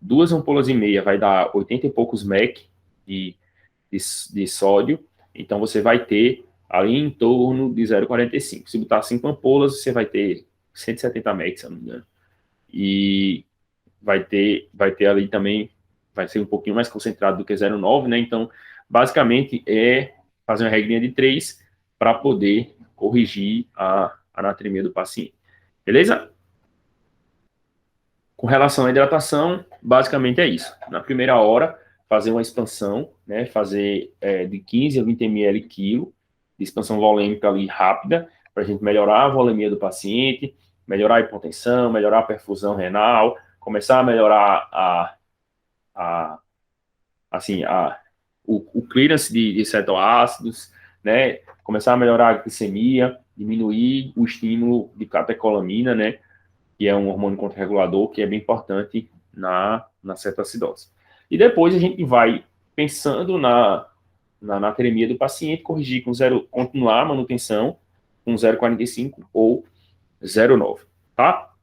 2 ampolas e meia, vai dar 80 e poucos mEq de sódio. Então, você vai ter ali em torno de 0,45. Se botar 5 ampolas, você vai ter 170 mEq, se eu não me engano. E vai ter ali também, vai ser um pouquinho mais concentrado do que 0,9, né? Então, basicamente, é fazer uma regrinha de 3 para poder corrigir a anatremia do paciente. Beleza? Com relação à hidratação, basicamente é isso. Na primeira hora, fazer uma expansão, né? Fazer de 15 a 20 ml quilo de expansão volêmica ali rápida, para a gente melhorar a volemia do paciente, melhorar a hipotensão, melhorar a perfusão renal, começar a melhorar o clearance de cetoácidos, né? Começar a melhorar a glicemia, diminuir o estímulo de catecolamina, né? Que é um hormônio contrarregulador que é bem importante na cetoacidose. E depois a gente vai pensando na anatremia do paciente, corrigir com continuar a manutenção com 0,45 ou 0,9, tá?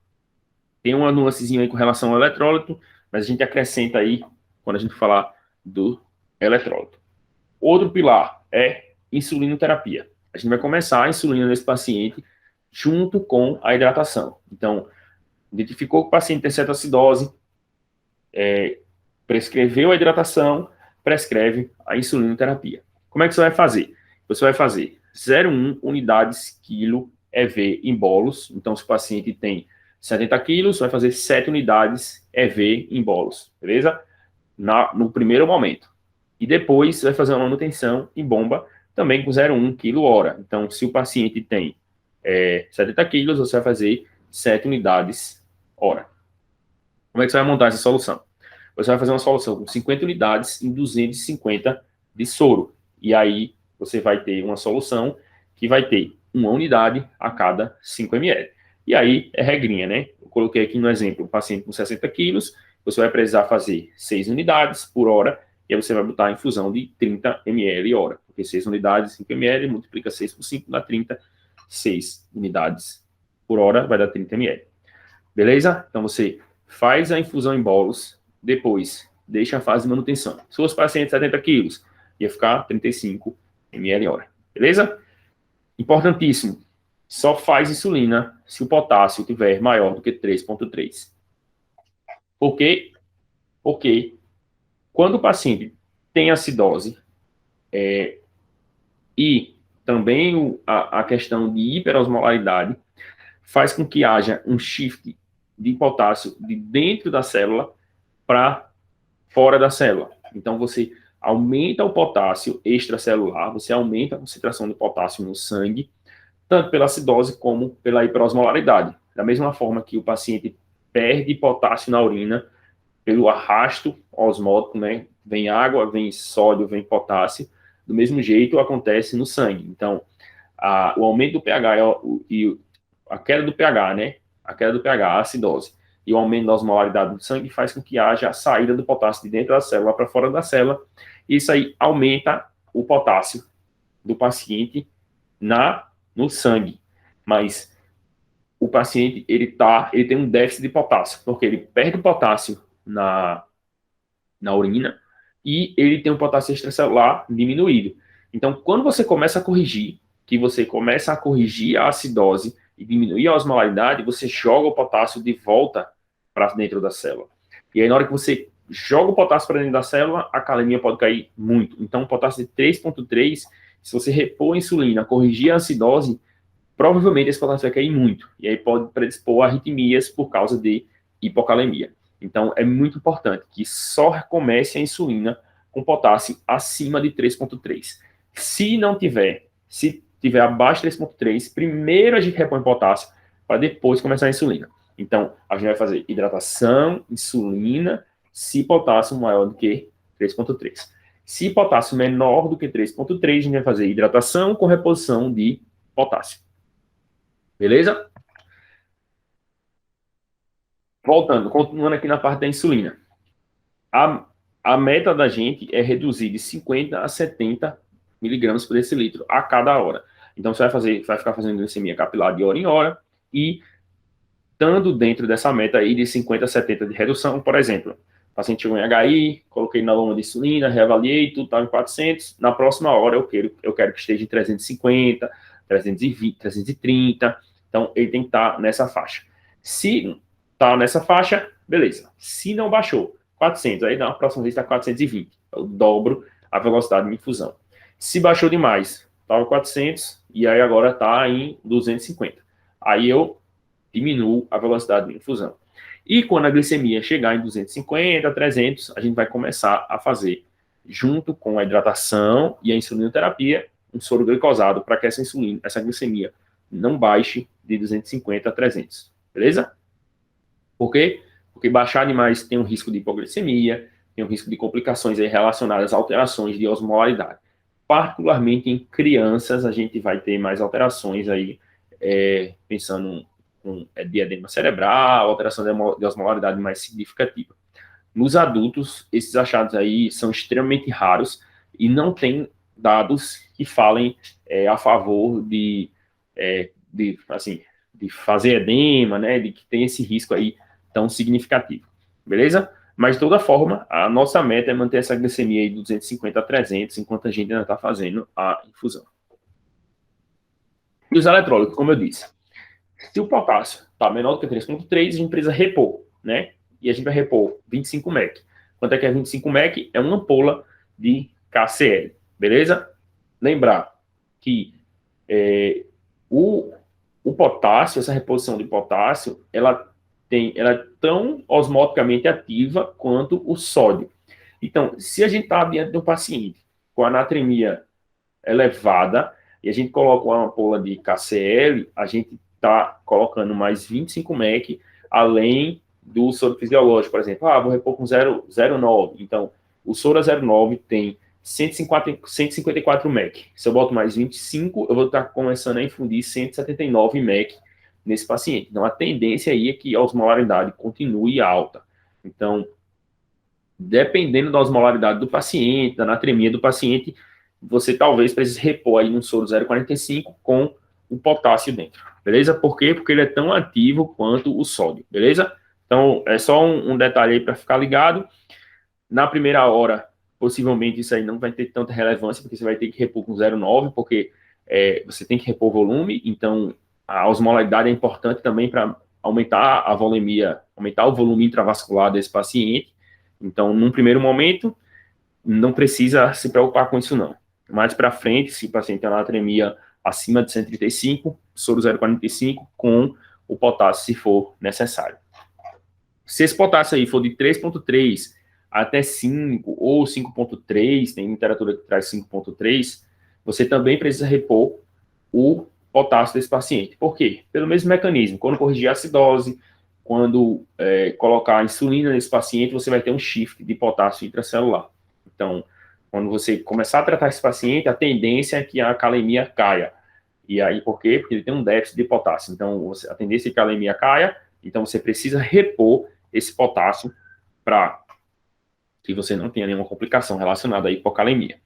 Tem uma nuancezinha aí com relação ao eletrólito, mas a gente acrescenta aí quando a gente falar do eletrólito. Outro pilar é insulinoterapia. A gente vai começar a insulina nesse paciente junto com a hidratação. Então, identificou que o paciente tem cetoacidose, prescreveu a hidratação, prescreve a insulinoterapia. Como é que você vai fazer? Você vai fazer 0,1 unidades quilo EV em bolos. Então, se o paciente tem 70 quilos, vai fazer 7 unidades EV em bolos, beleza? No primeiro momento. E depois vai fazer uma manutenção em bomba, também com 0,1 kg hora. Então, se o paciente tem 70 quilos, você vai fazer 7 unidades hora. Como é que você vai montar essa solução? Você vai fazer uma solução com 50 unidades em 250 de soro. E aí, você vai ter uma solução que vai ter uma unidade a cada 5 ml. E aí, é regrinha, né? Eu coloquei aqui no exemplo, um paciente com 60 quilos, você vai precisar fazer 6 unidades por hora, e aí você vai botar a infusão de 30 ml hora. Porque 6 unidades, 5 ml, multiplica 6 por 5, dá 30. 6 unidades por hora vai dar 30 ml. Beleza? Então, você faz a infusão em bolos, depois deixa a fase de manutenção. Se fosse paciente de 70 quilos, ia ficar 35 ml hora. Beleza? Importantíssimo. Só faz insulina se o potássio tiver maior do que 3,3. Por quê? Porque quando o paciente tem acidose e também a questão de hiperosmolaridade faz com que haja um shift de potássio de dentro da célula para fora da célula. Então, você aumenta o potássio extracelular, você aumenta a concentração de potássio no sangue, tanto pela acidose como pela hiperosmolaridade. Da mesma forma que o paciente perde potássio na urina pelo arrasto osmótico, né? Vem água, vem sódio, vem potássio. Do mesmo jeito acontece no sangue. Então, o aumento do pH e a queda do pH, né? A queda do pH, a acidose, e o aumento da osmolaridade do sangue faz com que haja a saída do potássio de dentro da célula para fora da célula. Isso aí aumenta o potássio do paciente no sangue, mas o paciente ele tem um déficit de potássio, porque ele perde o potássio na urina e ele tem um potássio extracelular diminuído. Então, quando você começa a corrigir, a acidose e diminuir a osmolaridade, você joga o potássio de volta para dentro da célula. E aí, na hora que você joga o potássio para dentro da célula, a calemia pode cair muito. Então, o potássio de 3,3, se você repor a insulina, corrigir a acidose, provavelmente esse potássio vai cair muito. E aí pode predispor a arritmias por causa de hipocalemia. Então, é muito importante que só comece a insulina com potássio acima de 3,3. Se tiver abaixo de 3,3, primeiro a gente repõe potássio para depois começar a insulina. Então, a gente vai fazer hidratação, insulina, se potássio maior do que 3,3. Se potássio menor do que 3,3, a gente vai fazer hidratação com reposição de potássio. Beleza? Voltando, continuando aqui na parte da insulina. A meta da gente é reduzir de 50 a 70 miligramas por decilitro a cada hora. Então, você vai ficar fazendo glicemia capilar de hora em hora e estando dentro dessa meta aí de 50 a 70 de redução, por exemplo, o paciente chegou em HI, coloquei na loma de insulina, reavaliei, tudo estava em 400, na próxima hora eu quero que esteja em 350, 320, 330, então ele tem que estar nessa faixa. Se está nessa faixa, beleza. Se não baixou, 400, aí na próxima vez está 420, eu dobro a velocidade de infusão. Se baixou demais, estava 400, e aí agora está em 250. Aí eu diminuo a velocidade de infusão. E quando a glicemia chegar em 250, 300, a gente vai começar a fazer, junto com a hidratação e a insulinoterapia, um soro glicosado para que essa glicemia não baixe de 250 a 300. Beleza? Por quê? Porque baixar demais tem um risco de hipoglicemia, tem um risco de complicações aí relacionadas a alterações de osmolaridade. Particularmente em crianças, a gente vai ter mais alterações aí, pensando de edema cerebral, alteração de osmolaridade mais significativa. Nos adultos, esses achados aí são extremamente raros e não tem dados que falem a favor de fazer edema, né, de que tem esse risco aí tão significativo, beleza? Mas, de toda forma, a nossa meta é manter essa glicemia aí de 250 a 300, enquanto a gente ainda está fazendo a infusão. E os eletrólitos, como eu disse, se o potássio está menor do que 3,3, a gente precisa repor, né? E a gente vai repor 25 mEq. Quanto é que é 25 mEq? É uma ampola de KCl, beleza? Lembrar que o potássio, essa reposição de potássio, ela é tão osmoticamente ativa quanto o sódio. Então, se a gente está diante de um paciente com anatremia elevada e a gente coloca uma ampola de KCl, a gente está colocando mais 25 mEq, além do soro fisiológico, por exemplo. Vou repor com 0,9. Então, o soro a 0,9 tem 154 mEq. Se eu boto mais 25, eu vou estar começando a infundir 179 mEq nesse paciente. Então, a tendência aí é que a osmolaridade continue alta. Então, dependendo da osmolaridade do paciente, da anatremia do paciente, você talvez precise repor aí um soro 0,45 com o potássio dentro, beleza? Por quê? Porque ele é tão ativo quanto o sódio, beleza? Então, é só um detalhe aí para ficar ligado. Na primeira hora, possivelmente isso aí não vai ter tanta relevância, porque você vai ter que repor com 0,9, porque você tem que repor volume, então a osmolaridade é importante também para aumentar a volemia, aumentar o volume intravascular desse paciente. Então, num primeiro momento, não precisa se preocupar com isso não. Mais para frente, se o paciente tem anatremia acima de 135, soro 0,45 com o potássio, se for necessário. Se esse potássio aí for de 3,3 até 5 ou 5,3, tem literatura que traz 5,3, você também precisa repor o potássio desse paciente. Por quê? Pelo mesmo mecanismo. Quando corrigir a acidose, quando colocar a insulina nesse paciente, você vai ter um shift de potássio intracelular. Então, quando você começar a tratar esse paciente, a tendência é que a calemia caia. E aí, por quê? Porque ele tem um déficit de potássio. Então, a tendência é que a calemia caia, então você precisa repor esse potássio para que você não tenha nenhuma complicação relacionada à hipocalemia.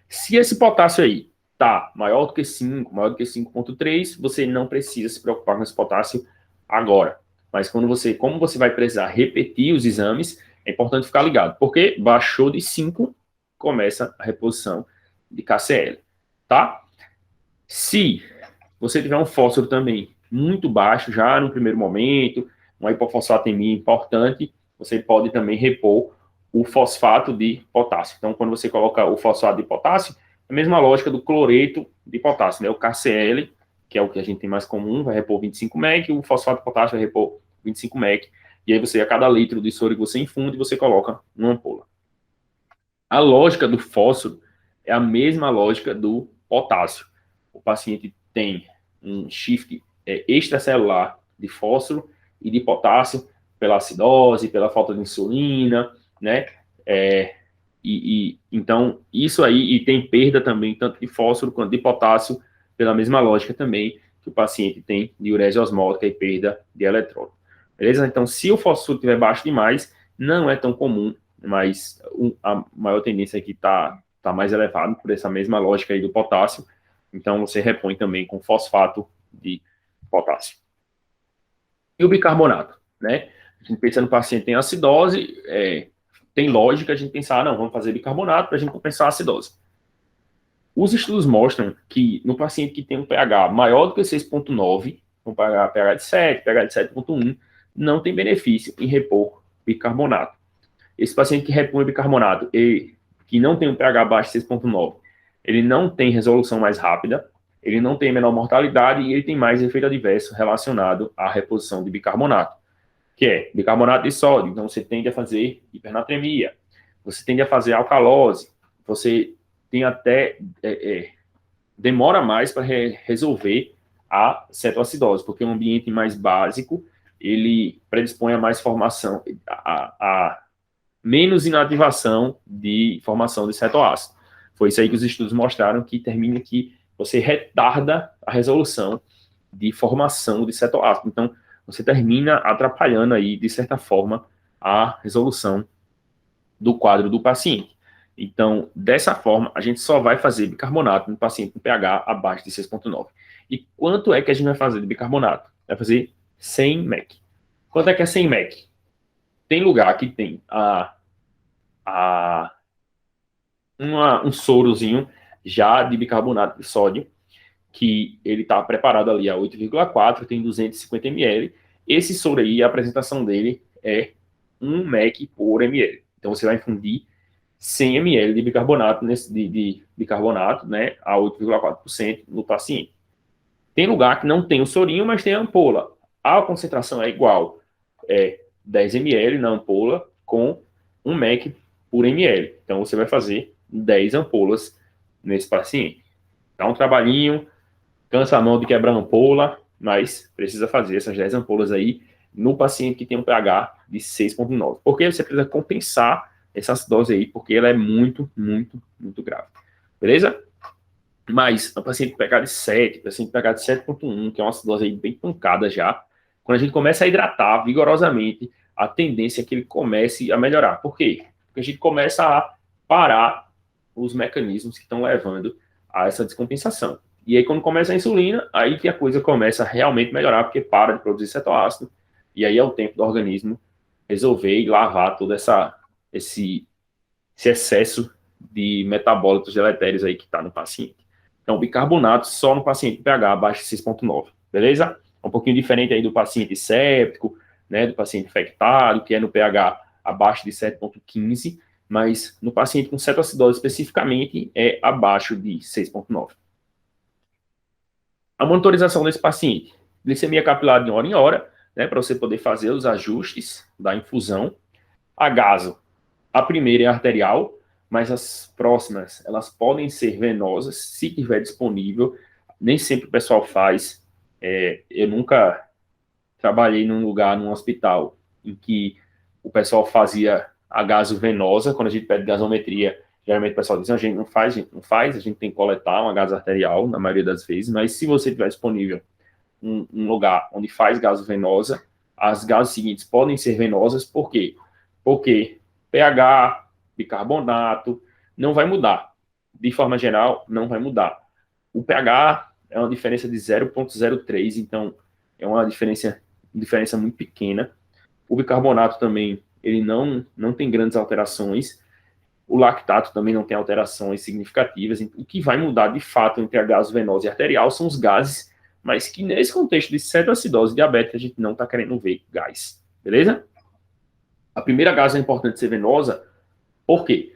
Se esse potássio aí tá maior do que 5, maior do que 5,3, você não precisa se preocupar com esse potássio agora. Mas como você vai precisar repetir os exames, é importante ficar ligado, porque baixou de 5, começa a reposição de KCl, tá? Se você tiver um fósforo também muito baixo, já no primeiro momento, uma hipofosfatemia importante, você pode também repor o fosfato de potássio. Então, quando você coloca o fosfato de potássio, é a mesma lógica do cloreto de potássio, né? O KCl, que é o que a gente tem mais comum, vai repor 25 mEq, o fosfato de potássio vai repor 25 mEq, e aí você, a cada litro de soro que você infunde, você coloca numa ampola. A lógica do fósforo é a mesma lógica do potássio. O paciente tem um shift extracelular de fósforo e de potássio pela acidose, pela falta de insulina, né? Então, isso aí, e tem perda também, tanto de fósforo quanto de potássio, pela mesma lógica também que o paciente tem de urease osmótica e perda de eletrólito. Beleza? Então, se o fósforo estiver baixo demais, não é tão comum, mas a maior tendência é que está mais elevado por essa mesma lógica aí do potássio. Então, você repõe também com fosfato de potássio. E o bicarbonato, né? A gente pensa no paciente tem acidose, tem lógica a gente pensar, não, vamos fazer bicarbonato para a gente compensar a acidose. Os estudos mostram que no paciente que tem um pH maior do que 6,9, um pH de 7, pH de 7,1, não tem benefício em repor bicarbonato. Esse paciente que repõe bicarbonato e que não tem um pH abaixo de 6,9, ele não tem resolução mais rápida, ele não tem menor mortalidade e ele tem mais efeito adverso relacionado à reposição de bicarbonato, que é bicarbonato de sódio. Então, você tende a fazer hipernatremia, você tende a fazer alcalose, você tem até demora mais para resolver a cetoacidose, porque um ambiente mais básico, ele predispõe a mais formação, a menos inativação de formação de cetoácido. Foi isso aí que os estudos mostraram, que termina que você retarda a resolução de formação de cetoácido. Então, você termina atrapalhando aí, de certa forma, a resolução do quadro do paciente. Então, dessa forma, a gente só vai fazer bicarbonato no paciente com pH abaixo de 6,9. E quanto é que a gente vai fazer de bicarbonato? Vai fazer 100 mEq. Quanto é que é 100 mEq? Tem lugar que tem um sorozinho já de bicarbonato de sódio, que ele está preparado ali a 8,4, tem 250 ml. Esse soro aí, a apresentação dele é 1 mEq por ml. Então, você vai infundir 100 ml de bicarbonato, de bicarbonato, né, a 8,4% no paciente. Tem lugar que não tem o sorinho, mas tem a ampola. A concentração é igual, 10 ml na ampola com 1 mEq por ml. Então, você vai fazer 10 ampolas nesse paciente. Dá um trabalhinho, cansa a mão de quebrar a ampola, mas precisa fazer essas 10 ampolas aí no paciente que tem um pH de 6,9. Porque você precisa compensar essa acidose aí, porque ela é muito, muito, muito grave. Beleza? Mas o paciente com pH de 7, paciente com pH de 7,1, que é uma acidose aí bem pancada já, quando a gente começa a hidratar vigorosamente, a tendência é que ele comece a melhorar. Por quê? Porque a gente começa a parar os mecanismos que estão levando a essa descompensação. E aí, quando começa a insulina, aí que a coisa começa a realmente melhorar, porque para de produzir cetoácido, e aí é o tempo do organismo resolver e lavar todo esse excesso de metabólitos deletérios aí que está no paciente. Então, bicarbonato só no paciente pH abaixo de 6,9, beleza? É um pouquinho diferente aí do paciente séptico, né, do paciente infectado, que é no pH abaixo de 7,15, mas no paciente com cetoacidose especificamente é abaixo de 6,9. A monitorização desse paciente, glicemia capilar de hora em hora, né, para você poder fazer os ajustes da infusão. A gaso, a primeira é arterial, mas as próximas, elas podem ser venosas, se tiver disponível. Nem sempre o pessoal faz. Eu nunca trabalhei num lugar, num hospital, em que o pessoal fazia a gaso venosa. Quando a gente pede gasometria, geralmente o pessoal diz, a gente não faz, a gente tem que coletar uma gaso arterial, na maioria das vezes, mas se você tiver disponível um lugar onde faz gaso venosa, as gases seguintes podem ser venosas. Por quê? Porque pH, bicarbonato, não vai mudar. de forma geral, não vai mudar. O pH é uma diferença de 0,03, então é uma diferença muito pequena. O bicarbonato também, ele não tem grandes alterações. O lactato também não tem alterações significativas. O que vai mudar, de fato, entre a gasovenosa e arterial são os gases, mas que nesse contexto de cetoacidose diabética, a gente não está querendo ver gás. Beleza? A primeira gase é importante ser venosa. Por quê?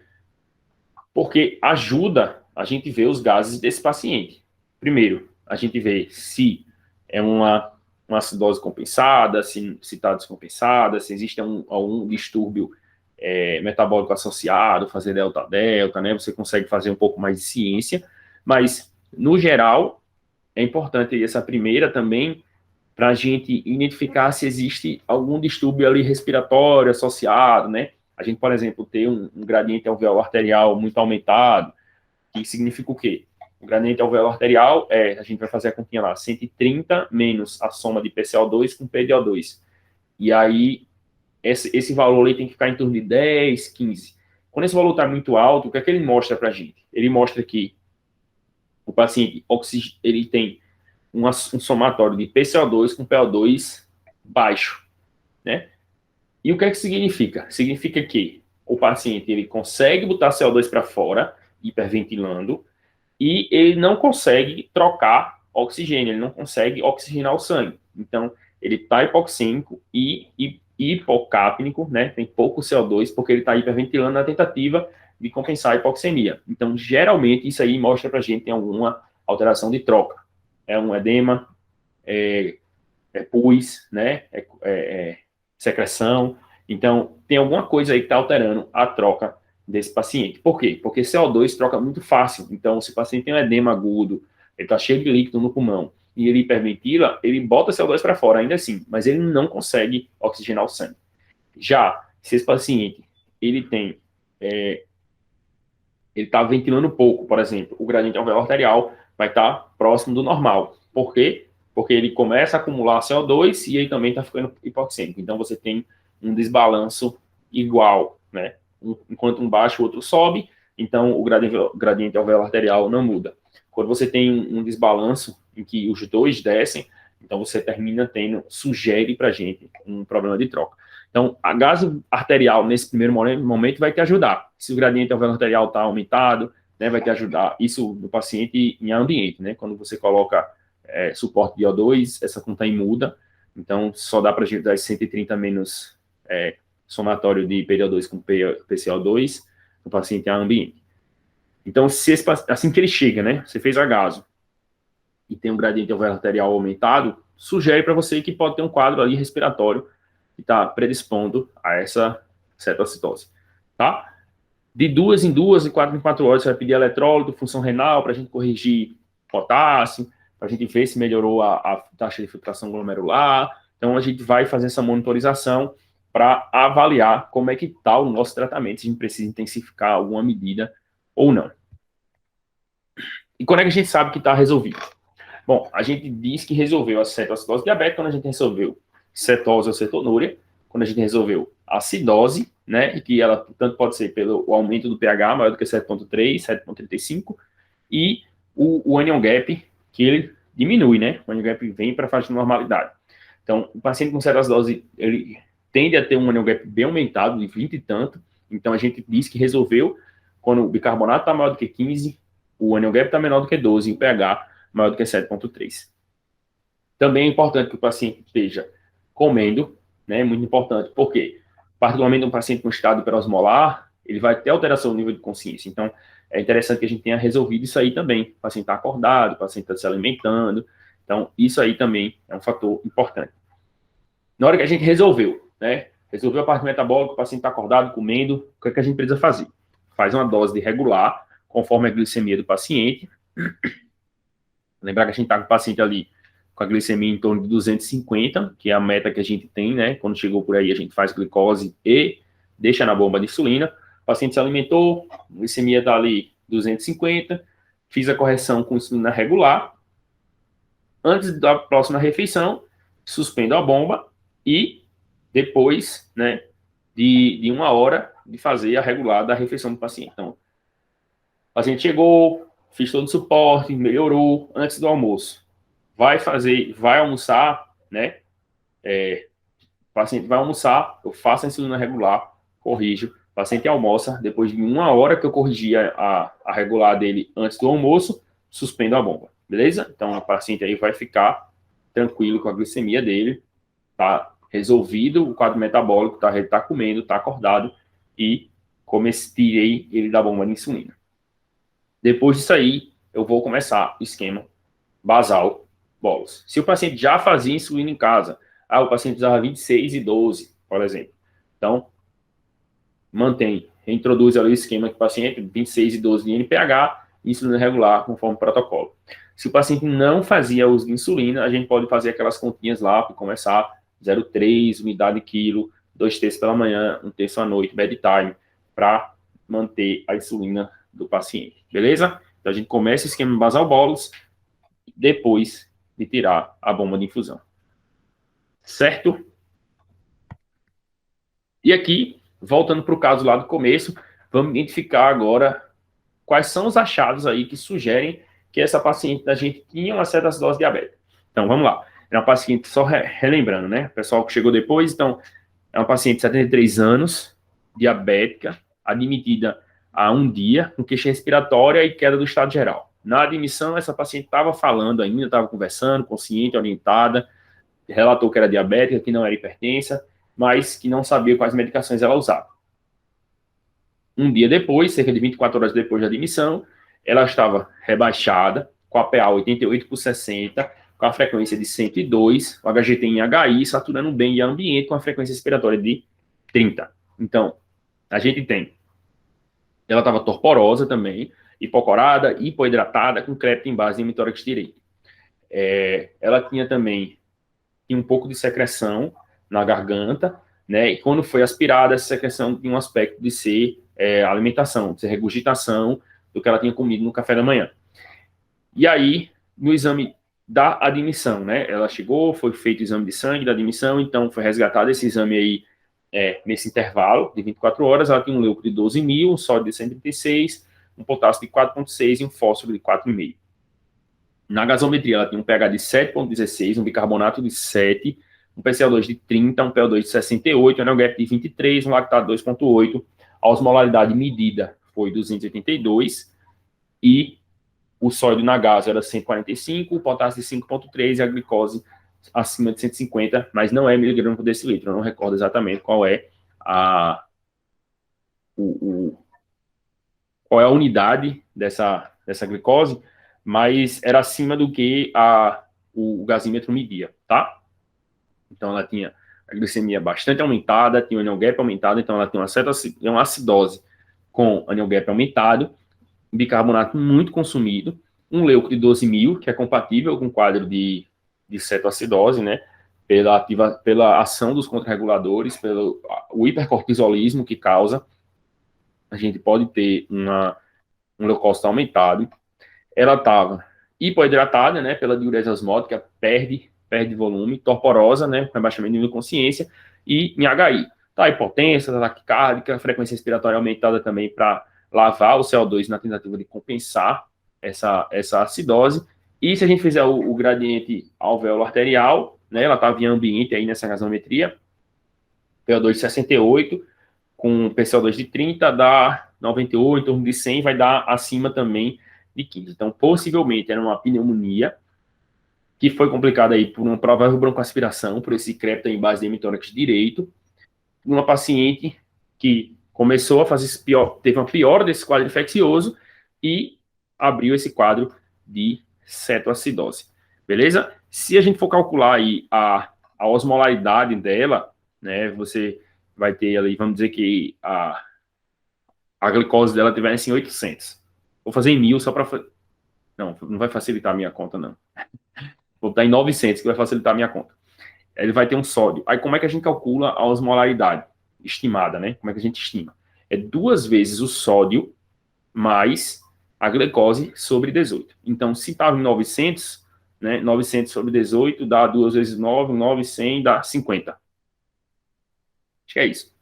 Porque ajuda a gente ver os gases desse paciente. Primeiro, a gente vê se é uma acidose compensada, se está descompensada, se existe algum distúrbio metabólico associado, fazer delta-delta, né? Você consegue fazer um pouco mais de ciência, mas, no geral, é importante essa primeira também para a gente identificar se existe algum distúrbio ali respiratório associado, né? A gente, por exemplo, ter um gradiente alveolar arterial muito aumentado, que significa o quê? O gradiente alveolar arterial a gente vai fazer a continha lá, 130 menos a soma de PCO2 com PDO2. E aí, esse valor ali tem que ficar em torno de 10, 15. Quando esse valor está muito alto, o que é que ele mostra para a gente? Ele mostra que o paciente ele tem um somatório de PCO2 com PO2 baixo, né? E o que é que significa? Significa que o paciente ele consegue botar CO2 para fora, hiperventilando, e ele não consegue trocar oxigênio, ele não consegue oxigenar o sangue. Então, ele está hipoxêmico e hipocapnico, né? Tem pouco CO2 porque ele está hiperventilando na tentativa de compensar a hipoxemia. Então, geralmente, isso aí mostra para a gente tem alguma alteração de troca. É um edema, pus, né? Secreção. Então, tem alguma coisa aí que está alterando a troca desse paciente. Por quê? Porque CO2 troca muito fácil. Então, se o paciente tem um edema agudo, ele está cheio de líquido no pulmão, e ele hiperventila, ele bota CO2 para fora, ainda assim, mas ele não consegue oxigenar o sangue. Já, se esse paciente, ele tem, ele está ventilando pouco, por exemplo, o gradiente alveolar arterial vai estar próximo do normal. Por quê? Porque ele começa a acumular CO2 e ele também está ficando hipoxêmico. Então, você tem um desbalanço igual, né? Enquanto um baixa, o outro sobe, então o gradiente alveolar arterial não muda. Quando você tem um desbalanço em que os dois descem, então você termina sugere para a gente um problema de troca. Então, a gaso arterial, nesse primeiro momento, vai te ajudar. Se o gradiente alveolar arterial está aumentado, né, vai te ajudar. Isso do paciente em ambiente, né? Quando você coloca suporte de O2, essa conta aí muda. Então, só dá para a gente dar 130 menos somatório de PDO2 com PCO2 no paciente em ambiente. Então, assim que ele chega, né? Você fez a gaso e tem um gradiente alveolar arterial aumentado, sugere para você que pode ter um quadro ali respiratório que está predispondo a essa cetocitose, tá? De 2 em 2 e 4 em 4 horas, você vai pedir eletrólito, função renal, para a gente corrigir potássio, para a gente ver se melhorou a taxa de filtração glomerular. Então, a gente vai fazer essa monitorização para avaliar como é que está o nosso tratamento, se a gente precisa intensificar alguma medida ou não. E quando é que a gente sabe que está resolvido? Bom, a gente diz que resolveu a cetoacidose diabética quando a gente resolveu cetose ou cetonúria, quando a gente resolveu a acidose, né, e que ela tanto pode ser pelo aumento do pH maior do que 7,3, 7,35, e o anion gap, que ele diminui, né, o anion gap vem para a faixa de normalidade. Então, o paciente com cetoacidose, ele tende a ter um anion gap bem aumentado, de 20 e tanto, então a gente diz que resolveu quando o bicarbonato está maior do que 15, o anion gap está menor do que 12 e o pH maior do que 7,3. Também é importante que o paciente esteja comendo, né? Muito importante, porque, particularmente um paciente com estado hiperosmolar, ele vai ter alteração no nível de consciência. Então, é interessante que a gente tenha resolvido isso aí também. O paciente está acordado, o paciente está se alimentando. Então, isso aí também é um fator importante. Na hora que a gente resolveu, né? Resolveu a parte metabólica, o paciente está acordado, comendo, o que é que a gente precisa fazer? Faz uma dose de regular, conforme a glicemia do paciente. Lembrar que a gente está com o paciente ali com a glicemia em torno de 250, que é a meta que a gente tem, né? Quando chegou por aí, a gente faz glicose e deixa na bomba de insulina. O paciente se alimentou, a glicemia está ali 250, fiz a correção com insulina regular. Antes da próxima refeição, suspendo a bomba e depois, né, de 1 hora de fazer a regular da refeição do paciente. Então, O paciente chegou, fiz todo o suporte, melhorou antes do almoço. Vai almoçar, né? O paciente vai almoçar, eu faço a insulina regular, corrijo. O paciente almoça, depois de 1 hora que eu corrigi a regular dele antes do almoço, suspendo a bomba, beleza? Então, o paciente aí vai ficar tranquilo com a glicemia dele, tá resolvido o quadro metabólico, tá, ele tá comendo, tá acordado e tirei ele da bomba de insulina. Depois disso aí, eu vou começar o esquema basal bolos. Se o paciente já fazia insulina em casa, o paciente usava 26 e 12, por exemplo. Então, reintroduz ali o esquema que o paciente, 26 e 12 de NPH, insulina regular, conforme o protocolo. Se o paciente não fazia uso de insulina, a gente pode fazer aquelas continhas lá para começar 0,3 unidade quilo, 2 terços pela manhã, 1 terço à noite, bedtime, para manter a insulina do paciente, beleza? Então a gente começa o esquema basal bolos, depois de tirar a bomba de infusão. Certo? E aqui, voltando para o caso lá do começo, vamos identificar agora quais são os achados aí que sugerem que essa paciente da gente tinha uma cetoacidose diabética. Então, vamos lá. É uma paciente, só relembrando, né? O pessoal que chegou depois, então, é uma paciente de 73 anos, diabética, admitida há um dia, com queixa respiratória e queda do estado geral. Na admissão, essa paciente estava falando ainda, estava conversando, consciente, orientada, relatou que era diabética, que não era hipertensa, mas que não sabia quais medicações ela usava. Um dia depois, cerca de 24 horas depois da admissão, ela estava rebaixada, com a PA 88/60, com a frequência de 102, o HGT em HI, saturando bem em ambiente, com a frequência respiratória de 30. Então, a gente tem, ela estava torporosa também, hipocorada, hipoidratada, com crépito em base em hemitórax direito. Ela tinha um pouco de secreção na garganta, né? E quando foi aspirada, essa secreção tinha um aspecto de ser alimentação, de ser regurgitação do que ela tinha comido no café da manhã. E aí, no exame da admissão, né? Ela chegou, foi feito o exame de sangue da admissão, então foi resgatado esse exame aí nesse intervalo de 24 horas. Ela tinha um leuco de 12.000, um sódio de 136, um potássio de 4,6 e um fósforo de 4,5. Na gasometria, ela tinha um pH de 7,16, um bicarbonato de 7, um PCO2 de 30, um PO2 de 68, um NOGAP de 23, um lactato 2,8. A osmolaridade medida foi 282 e o sódio na gás era 145, o potássio de 5,3 e a glicose acima de 150, mas não é miligrama por decilitro. Eu não recordo exatamente qual é qual é a unidade dessa glicose, mas era acima do que o gasímetro media, tá? Então ela tinha a glicemia bastante aumentada, tinha o anel gap aumentado, então ela tem uma acidose com anel gap aumentado, bicarbonato muito consumido, um leuco de 12.000, que é compatível com o quadro de cetoacidose, né? Pela ação dos contrarreguladores, pelo o hipercortisolismo que causa, a gente pode ter um leucócito aumentado. Ela estava hipoidratada, né, pela diurese osmótica, perde volume, torporosa, né, com rebaixamento de nível de consciência, e em HI. Tá hipotensa, tá taquicárdica, frequência respiratória aumentada também para lavar o CO2 na tentativa de compensar essa acidose. E se a gente fizer o gradiente alvéolo arterial, né, ela estava em ambiente aí nessa gasometria, PO2 de 68, com PCO2 de 30, dá 98, em torno de 100, vai dar acima também de 15. Então, possivelmente, era uma pneumonia que foi complicada aí por uma provável broncoaspiração, por esse crépito em base de hemitórax direito, uma paciente que começou a fazer teve uma piora desse quadro infeccioso e abriu esse quadro de cetoacidose. Beleza? Se a gente for calcular aí a osmolaridade dela, né, você vai ter ali, vamos dizer que a glicose dela tiver assim 800. Vou fazer em 1.000 só para... Não vai facilitar a minha conta, não. Vou botar em 900, que vai facilitar a minha conta. Ele vai ter um sódio. Aí como é que a gente calcula a osmolaridade estimada, né? Como é que a gente estima? É 2 vezes o sódio mais a glicose sobre 18. Então, se estava em 900, né? 900 sobre 18 dá 2 vezes 9, 9, 100, dá 50. Acho que é isso.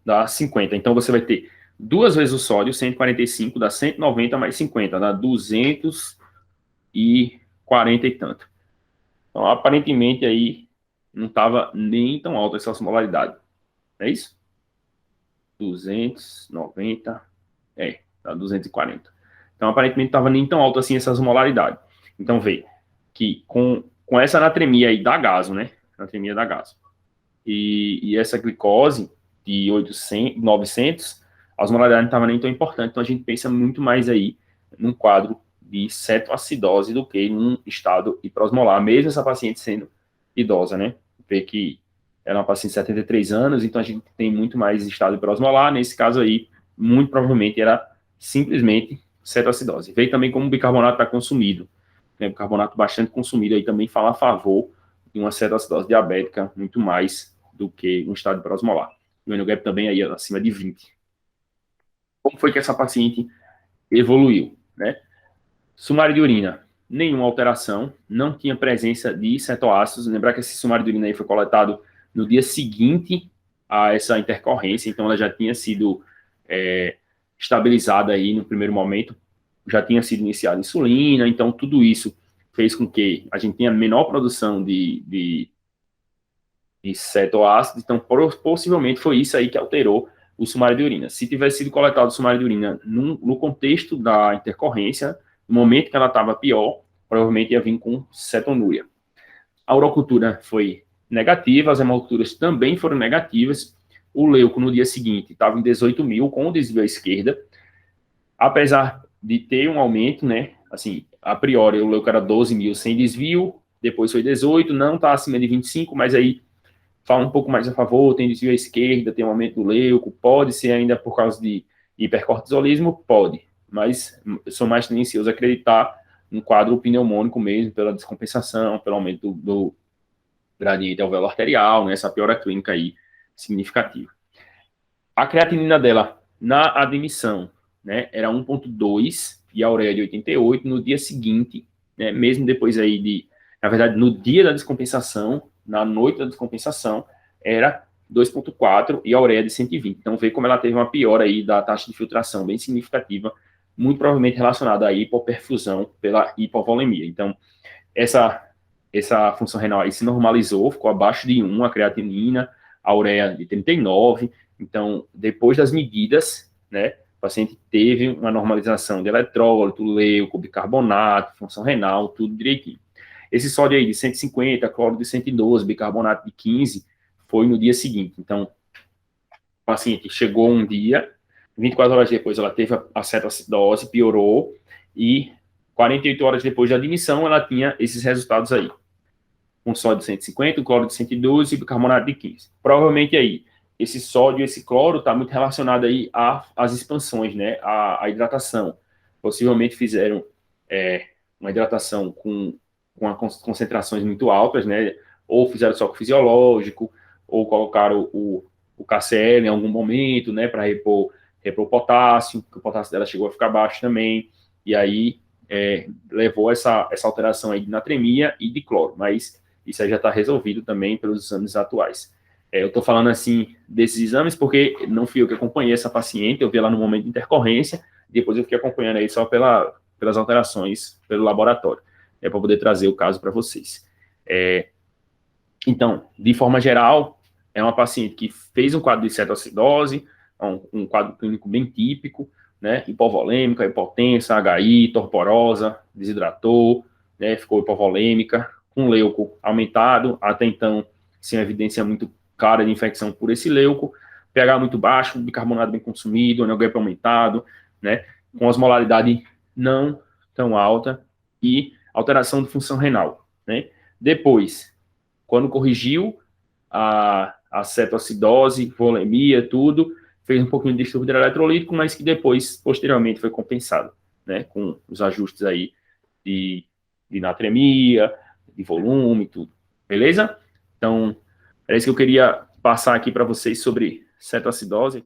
Dá 50. Então, você vai ter duas vezes o sódio, 145, dá 190 mais 50, dá 240 e tanto. Então, aparentemente, aí não estava nem tão alta essa osmolaridade. É isso? 290, dá 240. Então, aparentemente, estava nem tão alto assim essa osmolaridade. Então, vê que com essa anatremia aí da gaso, né? Anatremia da gaso. E essa glicose de 800, 900, a osmolaridade não estava nem tão importante. Então, a gente pensa muito mais aí num quadro de cetoacidose do que num estado hiperosmolar, mesmo essa paciente sendo idosa, né? Vê que era uma paciente de 73 anos, então a gente tem muito mais estado hiperosmolar. Nesse caso aí, muito provavelmente era simplesmente cetoacidose. Veio também como o bicarbonato está consumido, né? Bicarbonato bastante consumido aí também fala a favor de uma cetoacidose diabética muito mais do que um estado hiperosmolar. O NGAP também aí acima de 20. Como foi que essa paciente evoluiu, né? Sumário de urina, nenhuma alteração, não tinha presença de cetoácidos. Lembrar que esse sumário de urina aí foi coletado no dia seguinte a essa intercorrência, então ela já tinha sido estabilizada aí no primeiro momento, já tinha sido iniciada insulina, então tudo isso fez com que a gente tenha menor produção de cetoácidos, então possivelmente foi isso aí que alterou o sumário de urina. Se tivesse sido coletado o sumário de urina no contexto da intercorrência, no momento que ela estava pior, provavelmente ia vir com cetonúria. A urocultura foi negativa, as hemoculturas também foram negativas. O leuco no dia seguinte estava em 18 mil, com o desvio à esquerda. Apesar de ter um aumento, né? Assim, a priori o leuco era 12 mil sem desvio, depois foi 18, não está acima de 25, mas aí fala um pouco mais a favor, tem desvio à esquerda, tem um aumento do leuco, pode ser ainda por causa de hipercortisolismo? Pode, mas eu sou mais tendencioso a acreditar no quadro pneumônico mesmo, pela descompensação, pelo aumento do gradiente alveolar arterial, né, essa piora clínica aí significativa. A creatinina dela na admissão, né, era 1,2 e a ureia de 88 no dia seguinte, né, mesmo depois aí na verdade, no dia da descompensação, na noite da descompensação, era 2,4 e a ureia de 120. Então, vê como ela teve uma piora aí da taxa de filtração bem significativa, muito provavelmente relacionada à hipoperfusão pela hipovolemia. Então, essa função renal aí se normalizou, ficou abaixo de 1, a creatinina, a ureia de 39. Então, depois das medidas, né, o paciente teve uma normalização de eletrólito, leuco, bicarbonato, função renal, tudo direitinho. Esse sódio aí de 150, cloro de 112, bicarbonato de 15, foi no dia seguinte. Então, o paciente chegou um dia, 24 horas depois ela teve a cetoacidose, piorou, e 48 horas depois da admissão ela tinha esses resultados aí. Um sódio de 150, um cloro de 112 e bicarbonato de 15. Provavelmente aí, esse sódio e esse cloro está muito relacionado aí às expansões, né, à hidratação. Possivelmente fizeram uma hidratação com concentrações muito altas, né, ou fizeram só com fisiológico, ou colocaram o KCl em algum momento, né, para repor o potássio, que o potássio dela chegou a ficar baixo também, e aí levou essa alteração aí de natremia e de cloro, mas isso aí já está resolvido também pelos exames atuais. Eu estou falando assim desses exames porque não fui eu que acompanhei essa paciente, eu vi ela no momento de intercorrência, depois eu fiquei acompanhando aí só pelas alterações pelo laboratório, para poder trazer o caso para vocês. Então, de forma geral, é uma paciente que fez um quadro de cetoacidose, um quadro clínico bem típico, né, hipovolêmica, hipotensa, HI, torporosa, desidratou, né, ficou hipovolêmica, com leuco aumentado, até então, sem evidência muito clara de infecção por esse leuco, pH muito baixo, bicarbonato bem consumido, NGAP aumentado, né, com osmolaridade não tão alta e alteração de função renal, né. Depois, quando corrigiu a cetoacidose, volemia, tudo, fez um pouquinho de distúrbio eletrolítico, mas que depois, posteriormente, foi compensado, né, com os ajustes aí de natremia, de volume, tudo. Beleza? Então, é isso que eu queria passar aqui para vocês sobre cetoacidose.